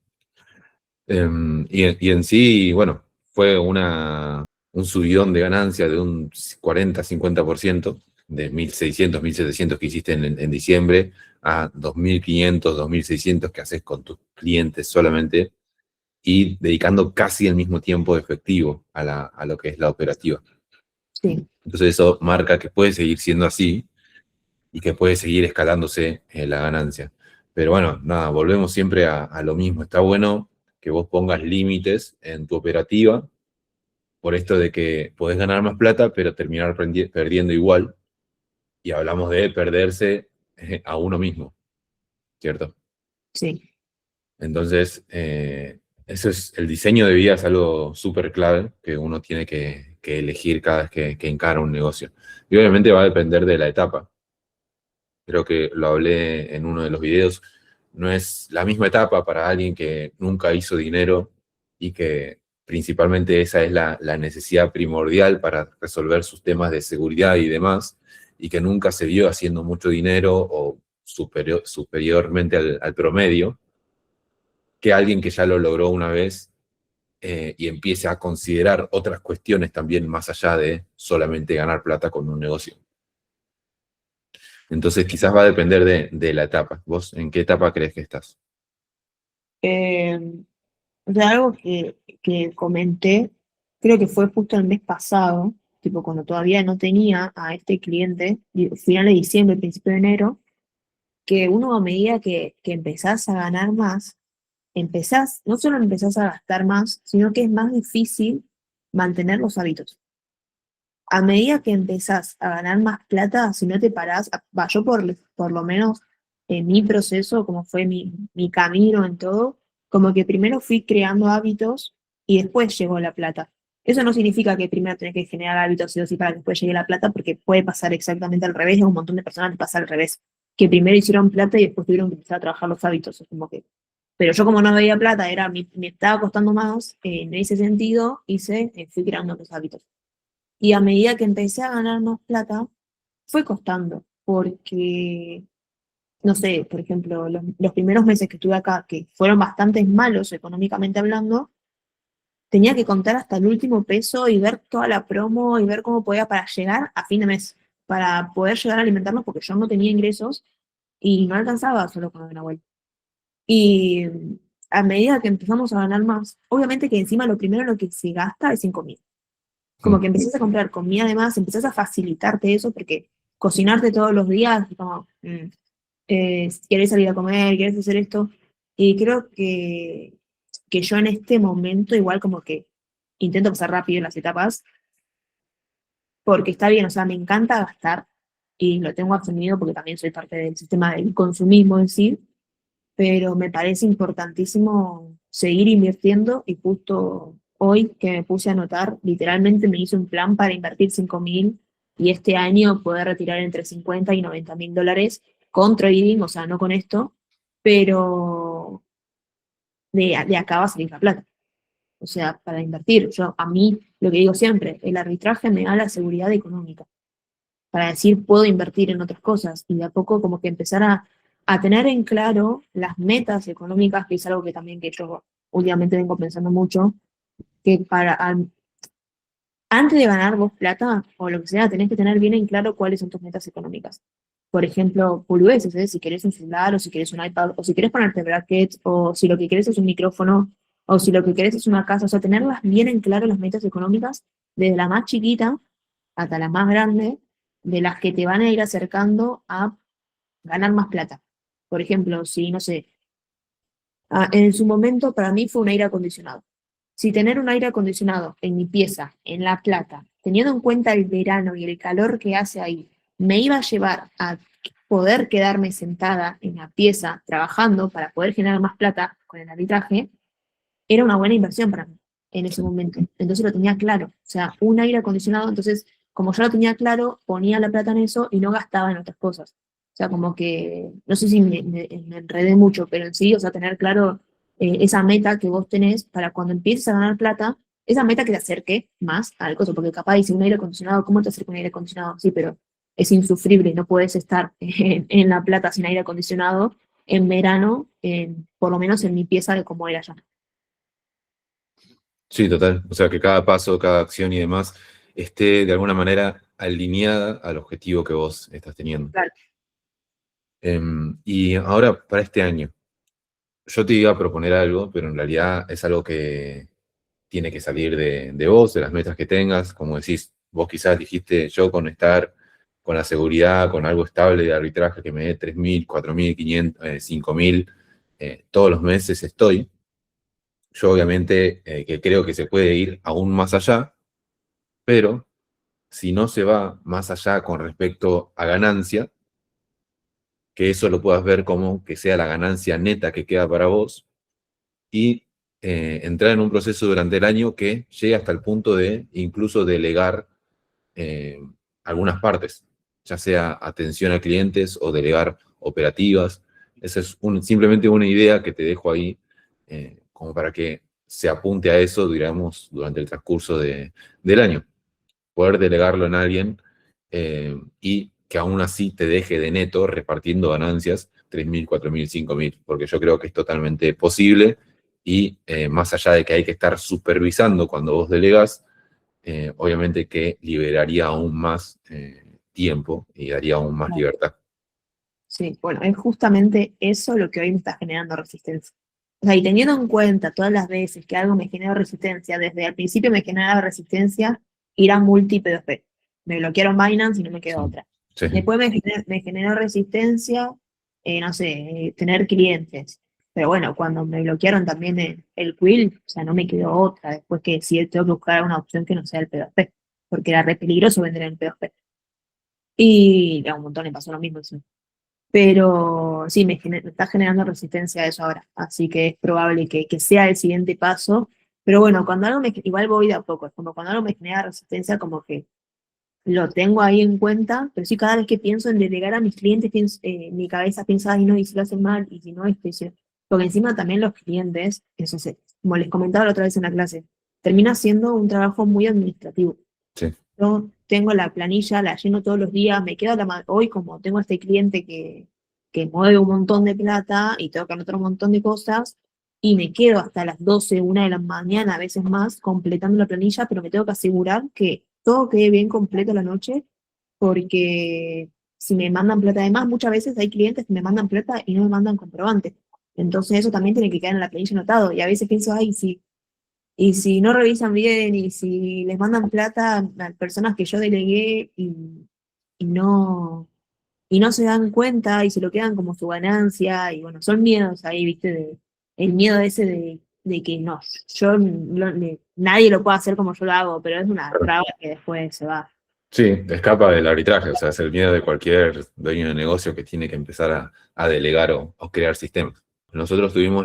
Y en sí, bueno, fue un subidón de ganancia de un 40-50% de 1.600 1.700 que hiciste en diciembre a 2.500 2.600 que haces con tus clientes solamente y dedicando casi el mismo tiempo de efectivo a lo que es la operativa. Sí, Entonces eso marca que puede seguir siendo así y que puede seguir escalándose la ganancia. Pero bueno, nada, volvemos siempre a lo mismo. Está bueno que vos pongas límites en tu operativa por esto de que podés ganar más plata, pero terminar perdiendo igual. Y hablamos de perderse a uno mismo, ¿cierto? sí. Entonces, eso es, el diseño de vida es algo súper clave que uno tiene que elegir cada vez que encara un negocio. Y obviamente va a depender de la etapa. Creo que lo hablé en uno de los videos, no es la misma etapa para alguien que nunca hizo dinero y que principalmente esa es la necesidad primordial para resolver sus temas de seguridad y demás, y que nunca se vio haciendo mucho dinero o superiormente al promedio, que alguien que ya lo logró una vez y empiece a considerar otras cuestiones también más allá de solamente ganar plata con un negocio. Entonces quizás va a depender de la etapa. ¿Vos en qué etapa crees que estás? Eh, o sea, algo que comenté, creo que fue justo el mes pasado, tipo cuando todavía no tenía a este cliente, final de diciembre, principio de enero, que uno a medida que empezás a ganar más, no solo empezás a gastar más, sino que es más difícil mantener los hábitos. A medida que empezás a ganar más plata, si no te parás, yo por lo menos en mi proceso, como fue mi camino en todo, como que primero fui creando hábitos y después llegó la plata. Eso no significa que primero tenés que generar hábitos sí o sí para que después llegue la plata, porque puede pasar exactamente al revés, y a un montón de personas les pasa al revés, que primero hicieron plata y después tuvieron que empezar a trabajar los hábitos. Es como que, pero yo como no veía plata, me estaba costando más, en ese sentido fui creando los hábitos. Y a medida que empecé a ganar más plata, fue costando, porque, no sé, por ejemplo, los primeros meses que estuve acá, que fueron bastante malos económicamente hablando, tenía que contar hasta el último peso y ver toda la promo y ver cómo podía para llegar a fin de mes, para poder llegar a alimentarnos, porque yo no tenía ingresos y no alcanzaba solo con la vuelta. Y a medida que empezamos a ganar más, obviamente que encima lo primero lo que se gasta es en comida. Como Mm, que empezás a comprar comida además, empezás a facilitarte eso, porque cocinarte todos los días, como, querés salir a comer, querés hacer esto, y creo que yo en este momento igual como que intento pasar rápido las etapas, porque está bien, o sea, me encanta gastar, y lo tengo asumido porque también soy parte del sistema del consumismo en sí, pero me parece importantísimo seguir invirtiendo y justo hoy que me puse a anotar, literalmente me hice un plan para invertir 5.000 y este año poder retirar entre 50 y 90 mil dólares con trading, o sea, no con esto, pero de acá va a salir la plata. O sea, para invertir. Yo, a mí, lo que digo siempre, el arbitraje me da la seguridad económica para decir, puedo invertir en otras cosas y de a poco como que empezar a tener en claro las metas económicas, que es algo que también que yo últimamente vengo pensando mucho, que antes de ganar vos plata o lo que sea, tenés que tener bien en claro cuáles son tus metas económicas. Por ejemplo, boludeces, ¿eh? Si querés un celular, o si querés un iPad, o si querés ponerte brackets, o si lo que querés es un micrófono, o si lo que querés es una casa, o sea, tenerlas bien en claro las metas económicas, desde la más chiquita hasta la más grande, de las que te van a ir acercando a ganar más plata. Por ejemplo, si, no sé, en su momento para mí fue un aire acondicionado. Si tener un aire acondicionado en mi pieza, en La Plata, teniendo en cuenta el verano y el calor que hace ahí, me iba a llevar a poder quedarme sentada en la pieza trabajando para poder generar más plata con el arbitraje, era una buena inversión para mí en ese momento. Entonces lo tenía claro. O sea, un aire acondicionado, entonces, como yo lo tenía claro, ponía la plata en eso y no gastaba en otras cosas. O sea, como que, no sé si me enredé mucho, pero en sí, o sea, tener claro esa meta que vos tenés para cuando empieces a ganar plata, esa meta que te acerque más al costo, porque capaz dice un aire acondicionado, ¿cómo te acerca un aire acondicionado? Sí, pero es insufrible, no puedes estar en La Plata sin aire acondicionado en verano, por lo menos en mi pieza de cómo era ya. Sí, total. O sea, que cada paso, cada acción y demás esté de alguna manera alineada al objetivo que vos estás teniendo. Claro. Y ahora, para este año, yo te iba a proponer algo, pero en realidad es algo que tiene que salir de vos, de las metas que tengas. Como decís, vos quizás dijiste, yo con estar con la seguridad, con algo estable de arbitraje que me dé 3.000, 4.500, 5.000, todos los meses estoy. Yo obviamente que creo que se puede ir aún más allá, pero si no se va más allá con respecto a ganancia, que eso lo puedas ver como que sea la ganancia neta que queda para vos, y entrar en un proceso durante el año que llegue hasta el punto de incluso delegar eh, algunas partes, ya sea atención a clientes o delegar operativas. Esa es simplemente una idea que te dejo ahí, como para que se apunte a eso, digamos, durante el transcurso del año. Poder delegarlo en alguien y que aún así te deje de neto repartiendo ganancias 3.000, 4.000, 5.000, porque yo creo que es totalmente posible y más allá de que hay que estar supervisando cuando vos delegas, obviamente que liberaría aún más tiempo y daría aún más libertad. Sí, bueno, es justamente eso lo que hoy me está generando resistencia. O sea, y teniendo en cuenta todas las veces que algo me genera resistencia, desde el principio me generaba resistencia ir a multi-P2P. Me bloquearon Binance y no me quedó Sí, otra. sí, Después me generó resistencia, no sé, tener clientes. Pero bueno, cuando me bloquearon también el Quill, o sea, no me quedó otra. Después que sí tengo que buscar una opción que no sea el P2P, porque era re peligroso vender en el P2P. Y a un montón le pasó lo mismo. Sí. Pero sí, me está generando resistencia a eso ahora, así que es probable que sea el siguiente paso. Pero bueno, cuando algo igual voy de a poco, es como cuando algo me genera resistencia, como que lo tengo ahí en cuenta, pero sí cada vez que pienso en delegar a mis clientes, mi cabeza piensa, ay no, y si lo hacen mal, y si no, porque encima también los clientes, eso sí, como les comentaba la otra vez en la clase, termina siendo un trabajo muy administrativo. sí. Yo tengo la planilla, la lleno todos los días, me quedo hoy como tengo este cliente que mueve un montón de plata y tengo que anotar un montón de cosas y me quedo hasta las 12 1 de la mañana, a veces más, completando la planilla, pero me tengo que asegurar que todo quede bien completo la noche porque si me mandan plata, además muchas veces hay clientes que me mandan plata y no me mandan comprobante. Entonces eso también tiene que quedar en la planilla anotado y a veces pienso, ay, sí, y si no revisan bien y si les mandan plata a personas que yo delegué y no, y no se dan cuenta y se lo quedan como su ganancia, y bueno, son miedos ahí, viste, el miedo ese de que no, nadie lo puede hacer como yo lo hago, pero es una traba que después se va. Sí, escapa del arbitraje, o sea, es el miedo de cualquier dueño de negocio que tiene que empezar a delegar o crear sistemas. Nosotros tuvimos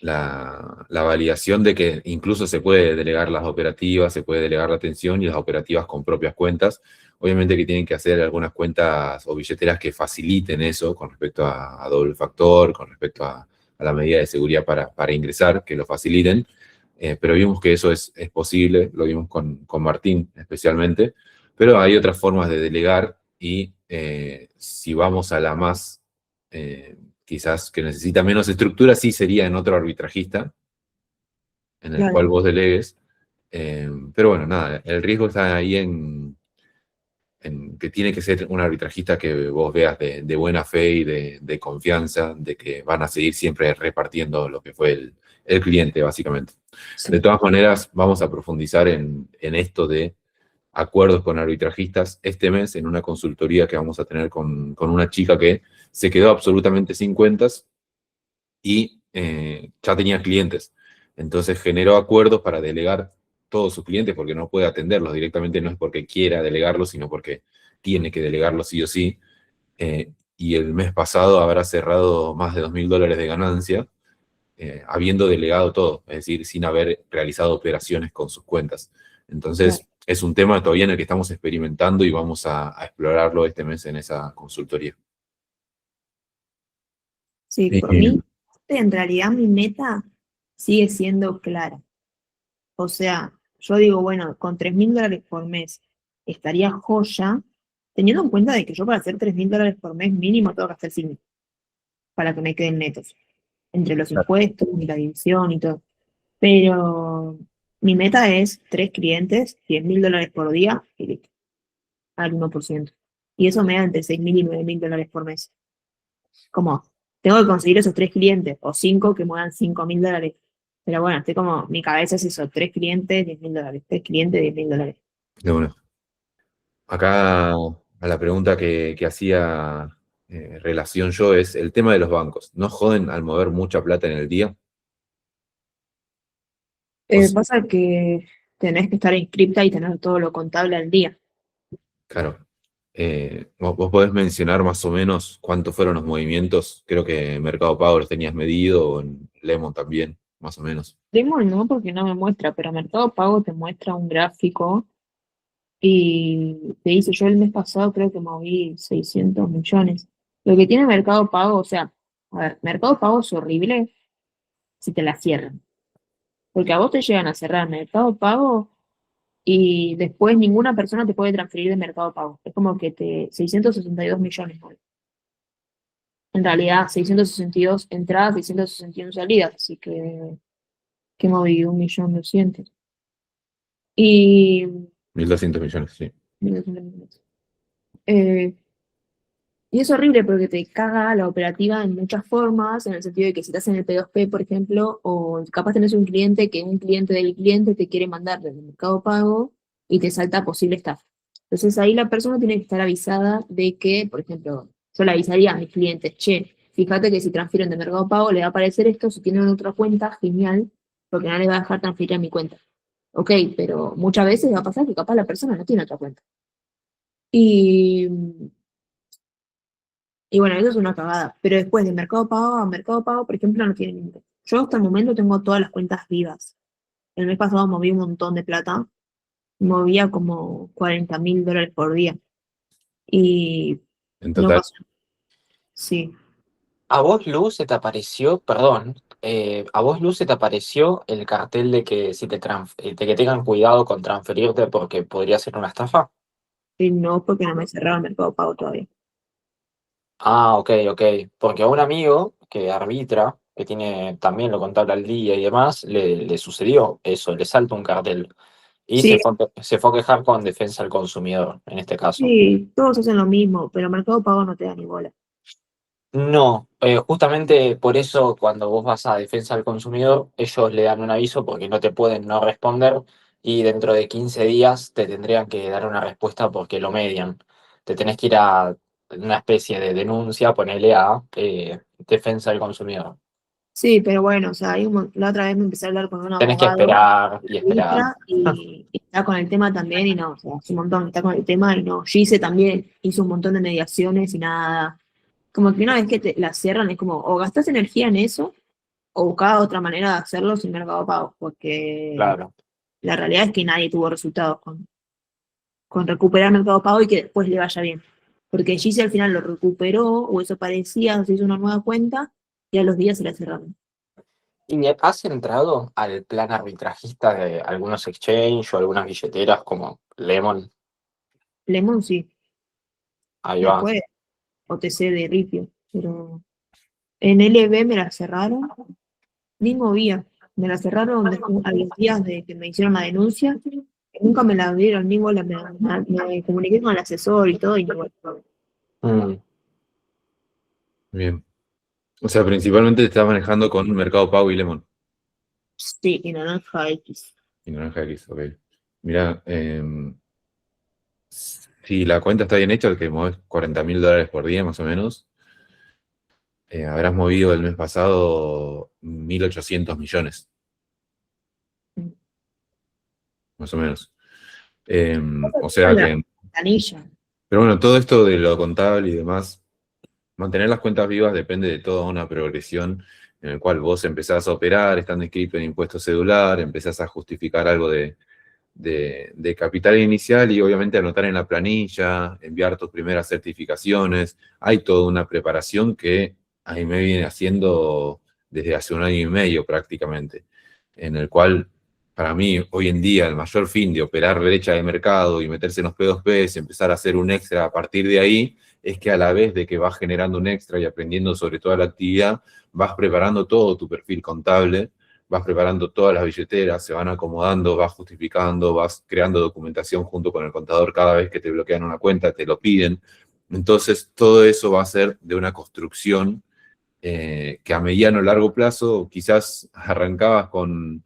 la validación de que incluso se puede delegar las operativas, se puede delegar la atención y las operativas con propias cuentas. Obviamente que tienen que hacer algunas cuentas o billeteras que faciliten eso con respecto a doble factor, con respecto a la medida de seguridad para ingresar, que lo faciliten. Pero vimos que eso es posible, lo vimos con Martín especialmente, pero hay otras formas de delegar y si vamos a la más, quizás que necesita menos estructura, sí sería en otro arbitrajista, en el Claro. cual vos delegues. Pero bueno, nada, el riesgo está ahí en que tiene que ser un arbitrajista que vos veas de buena fe y de confianza, de que van a seguir siempre repartiendo lo que fue el cliente, básicamente. De Sí. todas maneras, vamos a profundizar en esto de acuerdos con arbitrajistas este mes en una consultoría que vamos a tener con una chica que se quedó absolutamente sin cuentas y ya tenía clientes. Entonces generó acuerdos para delegar todos sus clientes porque no puede atenderlos directamente, no es porque quiera delegarlos, sino porque tiene que delegarlos sí o sí. Y el mes pasado habrá cerrado más de $2.000 de ganancia, habiendo delegado todo, es decir, sin haber realizado operaciones con sus cuentas. Claro. Entonces, es un tema todavía en el que estamos experimentando y vamos a explorarlo este mes en esa consultoría. Sí, por Eh, mí, en realidad mi meta sigue siendo clara. O sea, yo digo, bueno, con $3.000 por mes estaría joya, teniendo en cuenta de que yo para hacer $3.000 por mes mínimo tengo que hacer 5 para que me queden netos, entre los impuestos y la división y todo. Pero mi meta es 3 clientes, $10.000 por día y listo, al 1%. Y eso me da entre 6.000 y $9.000 por mes. Como, tengo que conseguir esos 3 clientes, o 5 que muevan $5.000. Pero bueno, estoy como, mi cabeza es eso, 3 clientes, $10.000, 3 clientes, $10.000. de una. Acá a la pregunta que hacía relación yo es el tema de los bancos. ¿No joden al mover mucha plata en el día? Vos, Pasa que tenés que estar inscripta y tener todo lo contable al día. claro. Vos podés mencionar más o menos cuántos fueron los movimientos. Creo que en Mercado Pago los tenías medido, o en Lemon también, más o menos. Primo no, porque no me muestra, pero Mercado Pago te muestra un gráfico y te dice, yo el mes pasado creo que moví 600 millones. Lo que tiene Mercado Pago, o sea, a ver, Mercado Pago es horrible si te la cierran, porque a vos te llegan a cerrar Mercado Pago y después ninguna persona te puede transferir de Mercado Pago. Es como que 662 millones, ¿no? En realidad 662 entradas, 661 salidas, así que moví 1.200.000. Y 1.200 millones, sí. 1.200 millones. Eh, y es horrible porque te caga la operativa en muchas formas, en el sentido de que si estás en el P2P, por ejemplo, o capaz tenés un cliente que un cliente del cliente te quiere mandar desde el Mercado Pago y te salta posible estafa. Entonces ahí la persona tiene que estar avisada de que, por ejemplo, yo le avisaría a mis clientes, che, fíjate que si transfieren de Mercado Pago le va a aparecer esto, si tienen otra cuenta, genial, porque no les va a dejar transferir a mi cuenta. Ok, pero muchas veces va a pasar que capaz la persona no tiene otra cuenta. Y y bueno, eso es una cagada. Pero después de Mercado Pago a Mercado Pago, por ejemplo, no tiene límite. Yo hasta el momento tengo todas las cuentas vivas. El mes pasado moví un montón de plata. Movía como $40.000 por día. Y En no total, pasó. Sí. ¿A vos, Luz, se te apareció, perdón, a vos, Luz, se te apareció el cartel de que si de que tengan cuidado con transferirte porque podría ser una estafa? Y no, porque no me cerraron Mercado Pago todavía. Ah, ok, ok. Porque a un amigo que arbitra, que tiene también lo contable al día y demás, le sucedió eso, le salta un cartel. Y Sí, se fue a quejar con defensa al consumidor, en este caso. sí, todos hacen lo mismo, pero Mercado Pago no te da ni bola. No, justamente por eso cuando vos vas a defensa del consumidor, ellos le dan un aviso porque no te pueden no responder y dentro de 15 días te tendrían que dar una respuesta porque lo median. Te tenés que ir a una especie de denuncia, ponerle a defensa del consumidor. Sí, pero bueno, o sea, la otra vez me empecé a hablar con un Tenés que abogado esperar y esperar. arbitra y está con el tema también y no, o sea, hace un montón que está con el tema y no. Gise también hizo un montón de mediaciones y nada. Como que una vez que te la cierran es como, o gastas energía en eso, o buscaba otra manera de hacerlo sin Mercado Pago, porque Claro. la realidad es que nadie tuvo resultados con recuperar Mercado Pago y que después le vaya bien. Porque Gigi al final lo recuperó, o eso parecía, se hizo una nueva cuenta, y a los días se la cerraron. ¿Y has entrado al plan arbitrajista de algunos exchange o algunas billeteras como Lemon? Lemon sí, Ahí va. después OTC de Ripio, pero en LB me la cerraron, ni movía, me la cerraron después, a los días de que me hicieron la denuncia, nunca me la dieron, ni bola, me comuniqué con el asesor y todo, y no, Mm. Bien. O sea, principalmente te estás manejando con Mercado Pago y Lemon. sí, y Naranja X. Y Naranja X, ok. Mira, si la cuenta está bien hecha, que mueves $40.000 por día más o menos, habrás movido el mes pasado 1.800 millones, más o menos. O sea La que, planilla. pero bueno, todo esto de lo contable y demás, mantener las cuentas vivas depende de toda una progresión en el cual vos empezás a operar, estando inscrito en impuesto cedular, empezás a justificar algo de capital inicial y obviamente anotar en la planilla, enviar tus primeras certificaciones. Hay toda una preparación que a mí me viene haciendo desde hace 1 año y medio prácticamente, en el cual para mí hoy en día el mayor fin de operar brecha de mercado y meterse en los P2Ps, empezar a hacer un extra a partir de ahí, es que a la vez de que vas generando un extra y aprendiendo sobre toda la actividad, vas preparando todo tu perfil contable, vas preparando todas las billeteras, se van acomodando, vas justificando, vas creando documentación junto con el contador cada vez que te bloquean una cuenta, te lo piden. Entonces, todo eso va a ser de una construcción que a mediano o largo plazo quizás arrancabas con,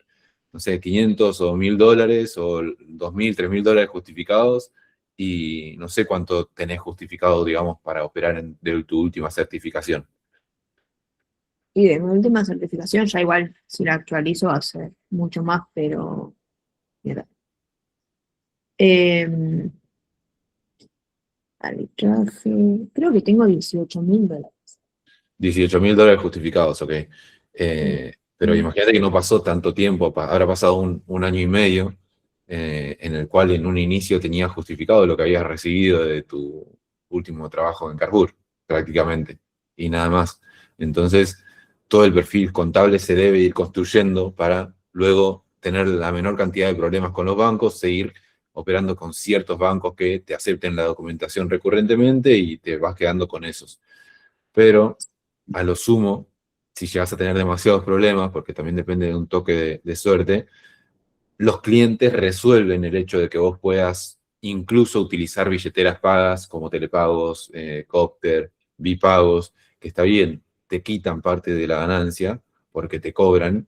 no sé, 500 o $1.000 o 2.000, $3.000 justificados y no sé cuánto tenés justificado, digamos, para operar de tu última certificación. Y de mi última certificación, ya igual, si la actualizo, va a ser mucho más, pero. Mira. Eh, arbitraje, creo que tengo $18.000. $18.000 justificados, ok. Pero Mm. imagínate que no pasó tanto tiempo, habrá pasado un año y medio, en el cual en un inicio tenías justificado lo que habías recibido de tu último trabajo en Carrefour, prácticamente, y nada más. Entonces, todo el perfil contable se debe ir construyendo para luego tener la menor cantidad de problemas con los bancos, seguir operando con ciertos bancos que te acepten la documentación recurrentemente y te vas quedando con esos. Pero a lo sumo, si llegas a tener demasiados problemas, porque también depende de un toque de suerte, los clientes resuelven el hecho de que vos puedas incluso utilizar billeteras pagas como Telepagos, Copter, Bipagos, que está bien, te quitan parte de la ganancia porque te cobran,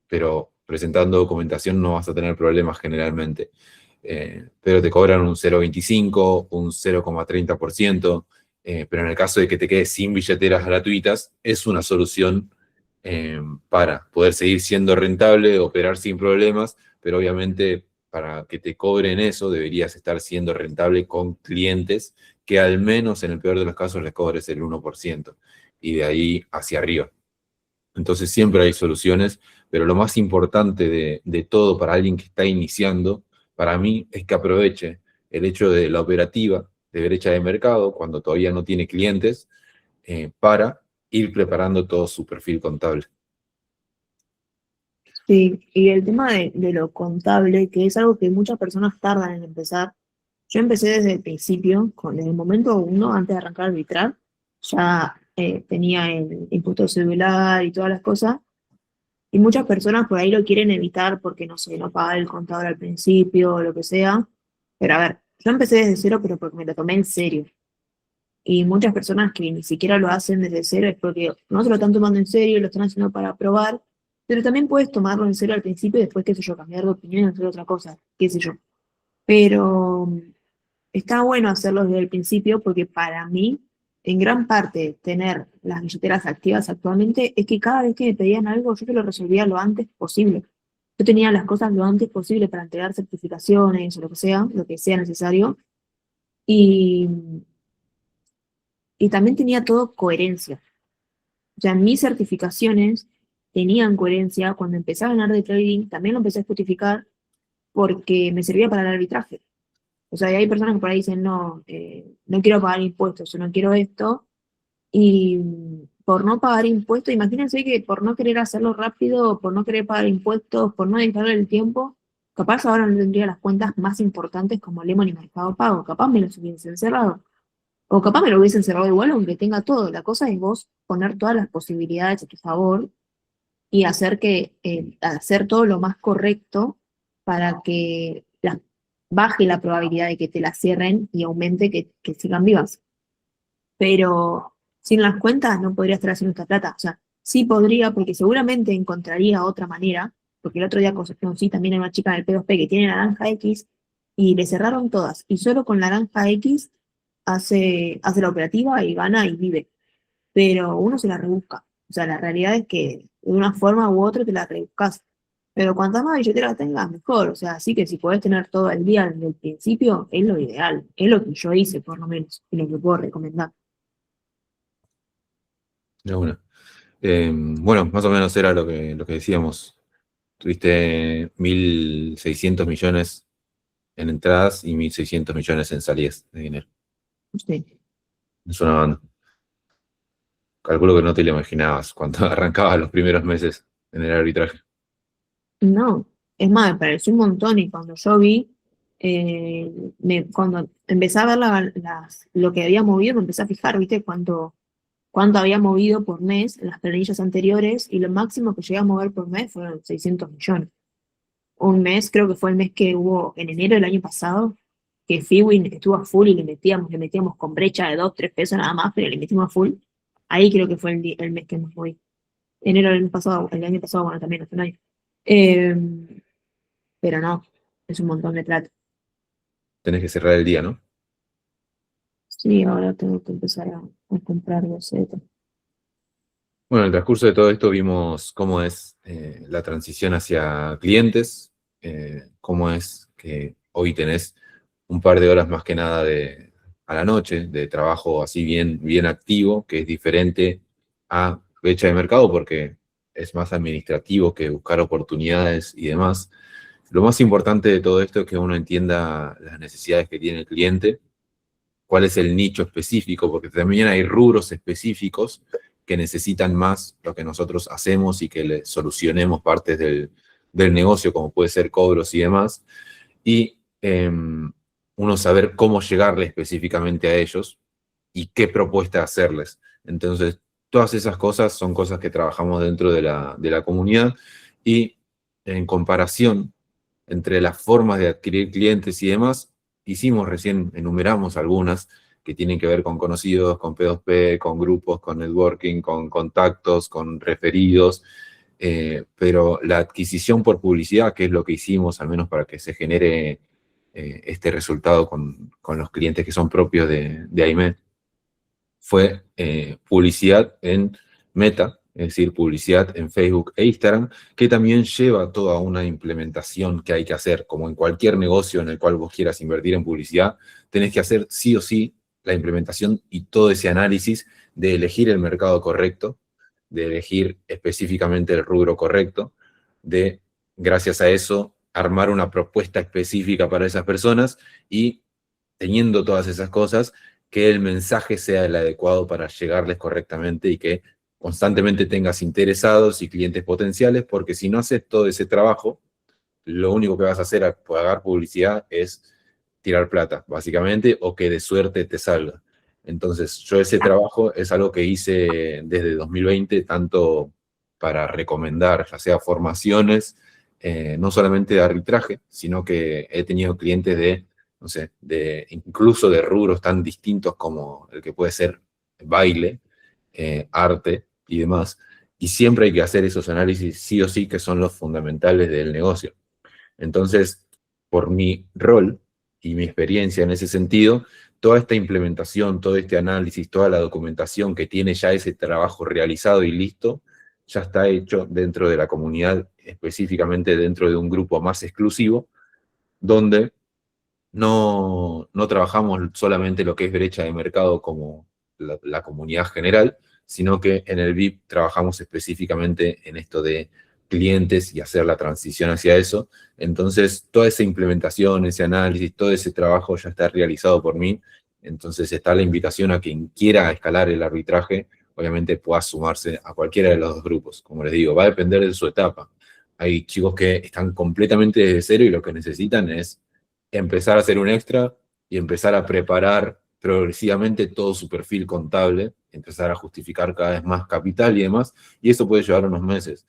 pero presentando documentación no vas a tener problemas generalmente. Pero te cobran un 0,25, un 0,30%, pero en el caso de que te quedes sin billeteras gratuitas, es una solución para poder seguir siendo rentable, operar sin problemas, pero obviamente para que te cobren eso deberías estar siendo rentable con clientes que al menos en el peor de los casos les cobres el 1% y de ahí hacia arriba. Entonces siempre hay soluciones, pero lo más importante de todo para alguien que está iniciando, para mí, es que aproveche el hecho de la operativa de brecha de mercado, cuando todavía no tiene clientes, para ir preparando todo su perfil contable. Sí, y el tema de lo contable, que es algo que muchas personas tardan en empezar. Yo empecé desde el principio, desde el momento uno, antes de arrancar a arbitrar, ya tenía el impuesto celular y todas las cosas, y muchas personas por ahí lo quieren evitar porque, no sé, no pagar el contador al principio o lo que sea. Pero a ver, yo empecé desde cero, pero porque me lo tomé en serio. Y muchas personas que ni siquiera lo hacen desde cero es porque no se lo están tomando en serio, lo están haciendo para probar, pero también puedes tomarlo en serio al principio y después, qué sé yo, cambiar de opinión y hacer otra cosa, qué sé yo. Pero está bueno hacerlo desde el principio porque para mí, en gran parte, tener las billeteras activas actualmente es que cada vez que me pedían algo, yo te lo resolvía lo antes posible. Yo tenía las cosas lo antes posible para entregar certificaciones o lo que sea necesario. Y, y también tenía todo coherencia. O sea, mis certificaciones tenían coherencia, cuando empecé a ganar de trading, también lo empecé a justificar porque me servía para el arbitraje. O sea, y hay personas que por ahí dicen, no, no quiero pagar impuestos, o no quiero esto, y por no pagar impuestos, imagínense que por no querer hacerlo rápido, por no querer pagar impuestos, por no dedicarle el tiempo, capaz ahora no tendría las cuentas más importantes como Lemon y Mercado Pago, capaz me los hubiesen cerrado. O capaz me lo hubiesen cerrado igual, aunque tenga todo. La cosa es vos poner todas las posibilidades a tu favor y hacer todo lo más correcto para que baje la probabilidad de que te la cierren y aumente que sigan vivas. Pero sin las cuentas no podría estar haciendo esta plata. O sea, sí podría, porque seguramente encontraría otra manera, porque el otro día conocí también a una chica del P2P que tiene naranja X y le cerraron todas. Y solo con naranja X hace la operativa y gana y vive. Pero uno se la rebusca. O sea, la realidad es que de una forma u otra te la rebuscas. Pero cuantas más billeteras tengas, mejor. O sea, así que si podés tener todo el día desde el principio, es lo ideal. Es lo que yo hice, por lo menos, y lo que puedo recomendar. De una. Bueno, más o menos era lo que decíamos. Tuviste 1.600 millones en entradas y 1.600 millones en salidas de dinero. Sí. Es una banda. Calculo que no te lo imaginabas cuando arrancabas los primeros meses en el arbitraje. No, es más, me pareció un montón y cuando yo vi, cuando empecé a ver lo que había movido, me empecé a fijar, ¿viste? Cuánto había movido por mes en las planillas anteriores y lo máximo que llegué a mover por mes fueron 600 millones. Un mes, creo que fue el mes que hubo en enero del año pasado, que Fiwin estuvo a full y le metíamos con brecha de 2, 3 pesos nada más, pero le metimos a full. Ahí creo que fue el mes que más moví. Enero del año pasado, el año pasado, bueno, también hace un año. Eh, pero no, es un montón de plata. Tenés que cerrar el día, ¿no? Sí, ahora tengo que empezar a comprar bocetos. Bueno, en el transcurso de todo esto vimos cómo es la transición hacia clientes, cómo es que hoy tenés un par de horas más que nada a la noche de trabajo así bien activo, que es diferente a brecha de mercado porque es más administrativo que buscar oportunidades y demás. Lo más importante de todo esto es que uno entienda las necesidades que tiene el cliente, cuál es el nicho específico, porque también hay rubros específicos que necesitan más lo que nosotros hacemos y que le solucionemos partes del negocio, como puede ser cobros y demás, y uno saber cómo llegarle específicamente a ellos y qué propuesta hacerles. Entonces, todas esas cosas son cosas que trabajamos dentro de la comunidad y en comparación entre las formas de adquirir clientes y demás, enumeramos algunas que tienen que ver con conocidos, con P2P, con grupos, con networking, con contactos, con referidos, pero la adquisición por publicidad, que es lo que hicimos, al menos para que se genere este resultado con los clientes que son propios de AIMED, fue publicidad en Meta, es decir, publicidad en Facebook e Instagram, que también lleva toda una implementación que hay que hacer, como en cualquier negocio en el cual vos quieras invertir en publicidad, tenés que hacer sí o sí la implementación y todo ese análisis de elegir el mercado correcto, de elegir específicamente el rubro correcto, de, gracias a eso, armar una propuesta específica para esas personas y teniendo todas esas cosas, que el mensaje sea el adecuado para llegarles correctamente y que constantemente tengas interesados y clientes potenciales, porque si no haces todo ese trabajo, lo único que vas a hacer al pagar publicidad es tirar plata, básicamente, o que de suerte te salga. Entonces, yo ese trabajo es algo que hice desde 2020, tanto para recomendar, ya sea formaciones, no solamente de arbitraje, sino que he tenido clientes no sé, incluso de rubros tan distintos como el que puede ser baile, arte y demás. Y siempre hay que hacer esos análisis sí o sí que son los fundamentales del negocio. Entonces, por mi rol y mi experiencia en ese sentido, toda esta implementación, todo este análisis, toda la documentación que tiene ya ese trabajo realizado y listo, ya está hecho dentro de la comunidad, específicamente dentro de un grupo más exclusivo, donde no trabajamos solamente lo que es brecha de mercado como la comunidad general, sino que en el VIP trabajamos específicamente en esto de clientes y hacer la transición hacia eso. Entonces, toda esa implementación, ese análisis, todo ese trabajo ya está realizado por mí. Entonces, está la invitación a quien quiera escalar el arbitraje, obviamente pueda sumarse a cualquiera de los dos grupos. Como les digo, va a depender de su etapa. Hay chicos que están completamente desde cero y lo que necesitan es empezar a hacer un extra y empezar a preparar progresivamente todo su perfil contable, empezar a justificar cada vez más capital y demás, y eso puede llevar unos meses.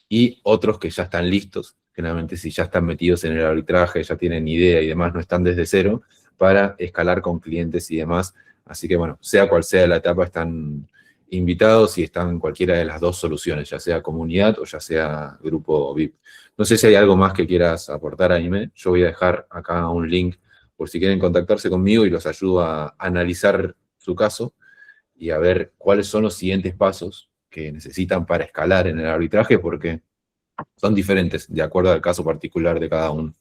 Y otros que ya están listos, generalmente si ya están metidos en el arbitraje, ya tienen idea y demás, no están desde cero, para escalar con clientes y demás. Así que bueno, sea cual sea la etapa, están invitados y están en cualquiera de las dos soluciones, ya sea comunidad o ya sea grupo VIP. No sé si hay algo más que quieras aportar, Aime. Yo voy a dejar acá un link por si quieren contactarse conmigo y los ayudo a analizar su caso y a ver cuáles son los siguientes pasos que necesitan para escalar en el arbitraje, porque son diferentes de acuerdo al caso particular de cada uno.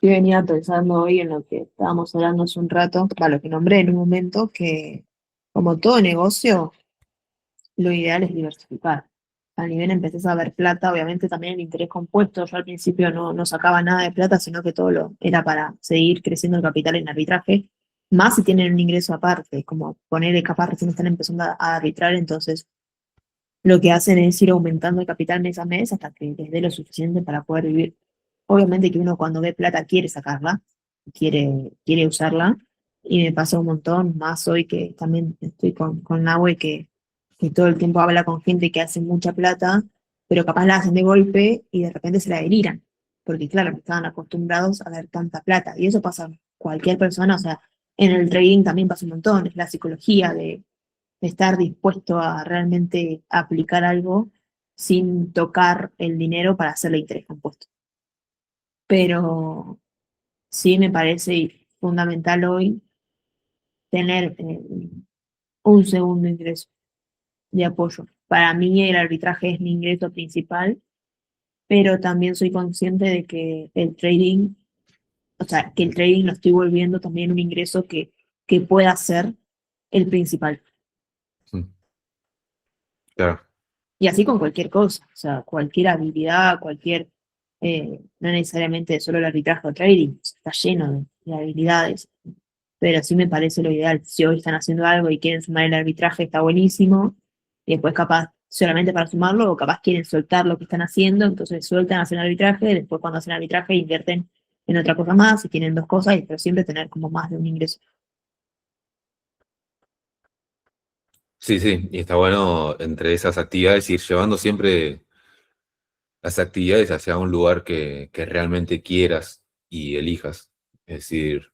Yo venía pensando hoy en lo que estábamos hablando hace un rato, para lo que nombré en un momento, que como todo negocio, lo ideal es diversificar. A nivel empezás a ver plata, obviamente también el interés compuesto. Yo al principio no sacaba nada de plata, sino que todo lo era para seguir creciendo el capital en arbitraje, más si tienen un ingreso aparte, como poner capaz recién están empezando a arbitrar, entonces lo que hacen es ir aumentando el capital mes a mes hasta que les dé lo suficiente para poder vivir. Obviamente que uno cuando ve plata quiere sacarla, quiere usarla, y me pasa un montón, más hoy que también estoy con Nahue que todo el tiempo habla con gente que hace mucha plata, pero capaz la hacen de golpe y de repente se la deliran, porque claro, estaban acostumbrados a ver tanta plata, y eso pasa a cualquier persona, o sea, en el trading también pasa un montón, es la psicología de estar dispuesto a realmente aplicar algo sin tocar el dinero para hacerle interés compuesto. Pero sí me parece fundamental hoy tener un segundo ingreso de apoyo. Para mí el arbitraje es mi ingreso principal, pero también soy consciente de que el trading, o sea, que el trading lo estoy volviendo también un ingreso que pueda ser el principal. Claro. Y así con cualquier cosa, o sea, cualquier habilidad, no necesariamente solo el arbitraje o trading, está lleno de habilidades, pero sí me parece lo ideal. Si hoy están haciendo algo y quieren sumar el arbitraje, está buenísimo, y después capaz solamente para sumarlo, o capaz quieren soltar lo que están haciendo, entonces sueltan, hacen arbitraje, después cuando hacen arbitraje invierten en otra cosa más, y tienen dos cosas, pero siempre tener como más de un ingreso. Sí, sí, y está bueno entre esas actividades ir llevando siempre las actividades hacia un lugar que realmente quieras y elijas. Es decir,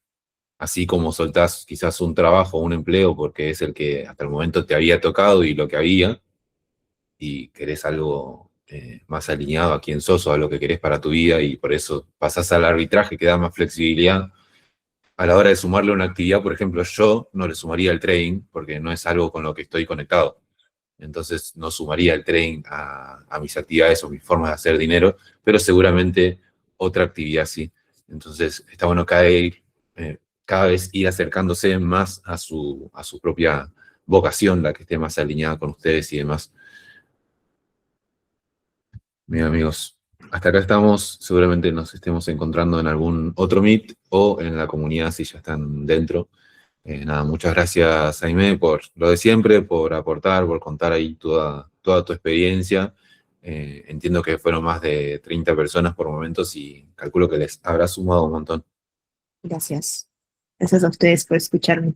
así como soltás quizás un trabajo, un empleo, porque es el que hasta el momento te había tocado y lo que había, y querés algo más alineado a quién sos o a lo que querés para tu vida, y por eso pasás al arbitraje que da más flexibilidad. A la hora de sumarle una actividad, por ejemplo, yo no le sumaría el trading, porque no es algo con lo que estoy conectado. Entonces no sumaría el trading a mis actividades o mis formas de hacer dinero, pero seguramente otra actividad sí. Entonces está bueno cada vez ir acercándose más a su propia vocación, la que esté más alineada con ustedes y demás. Bien, amigos, hasta acá estamos. Seguramente nos estemos encontrando en algún otro Meet o en la comunidad si ya están dentro. Nada, muchas gracias, Aimé, por lo de siempre, por aportar, por contar ahí toda tu experiencia. Entiendo que fueron más de 30 personas por momentos y calculo que les habrá sumado un montón. Gracias. Gracias a ustedes por escucharme.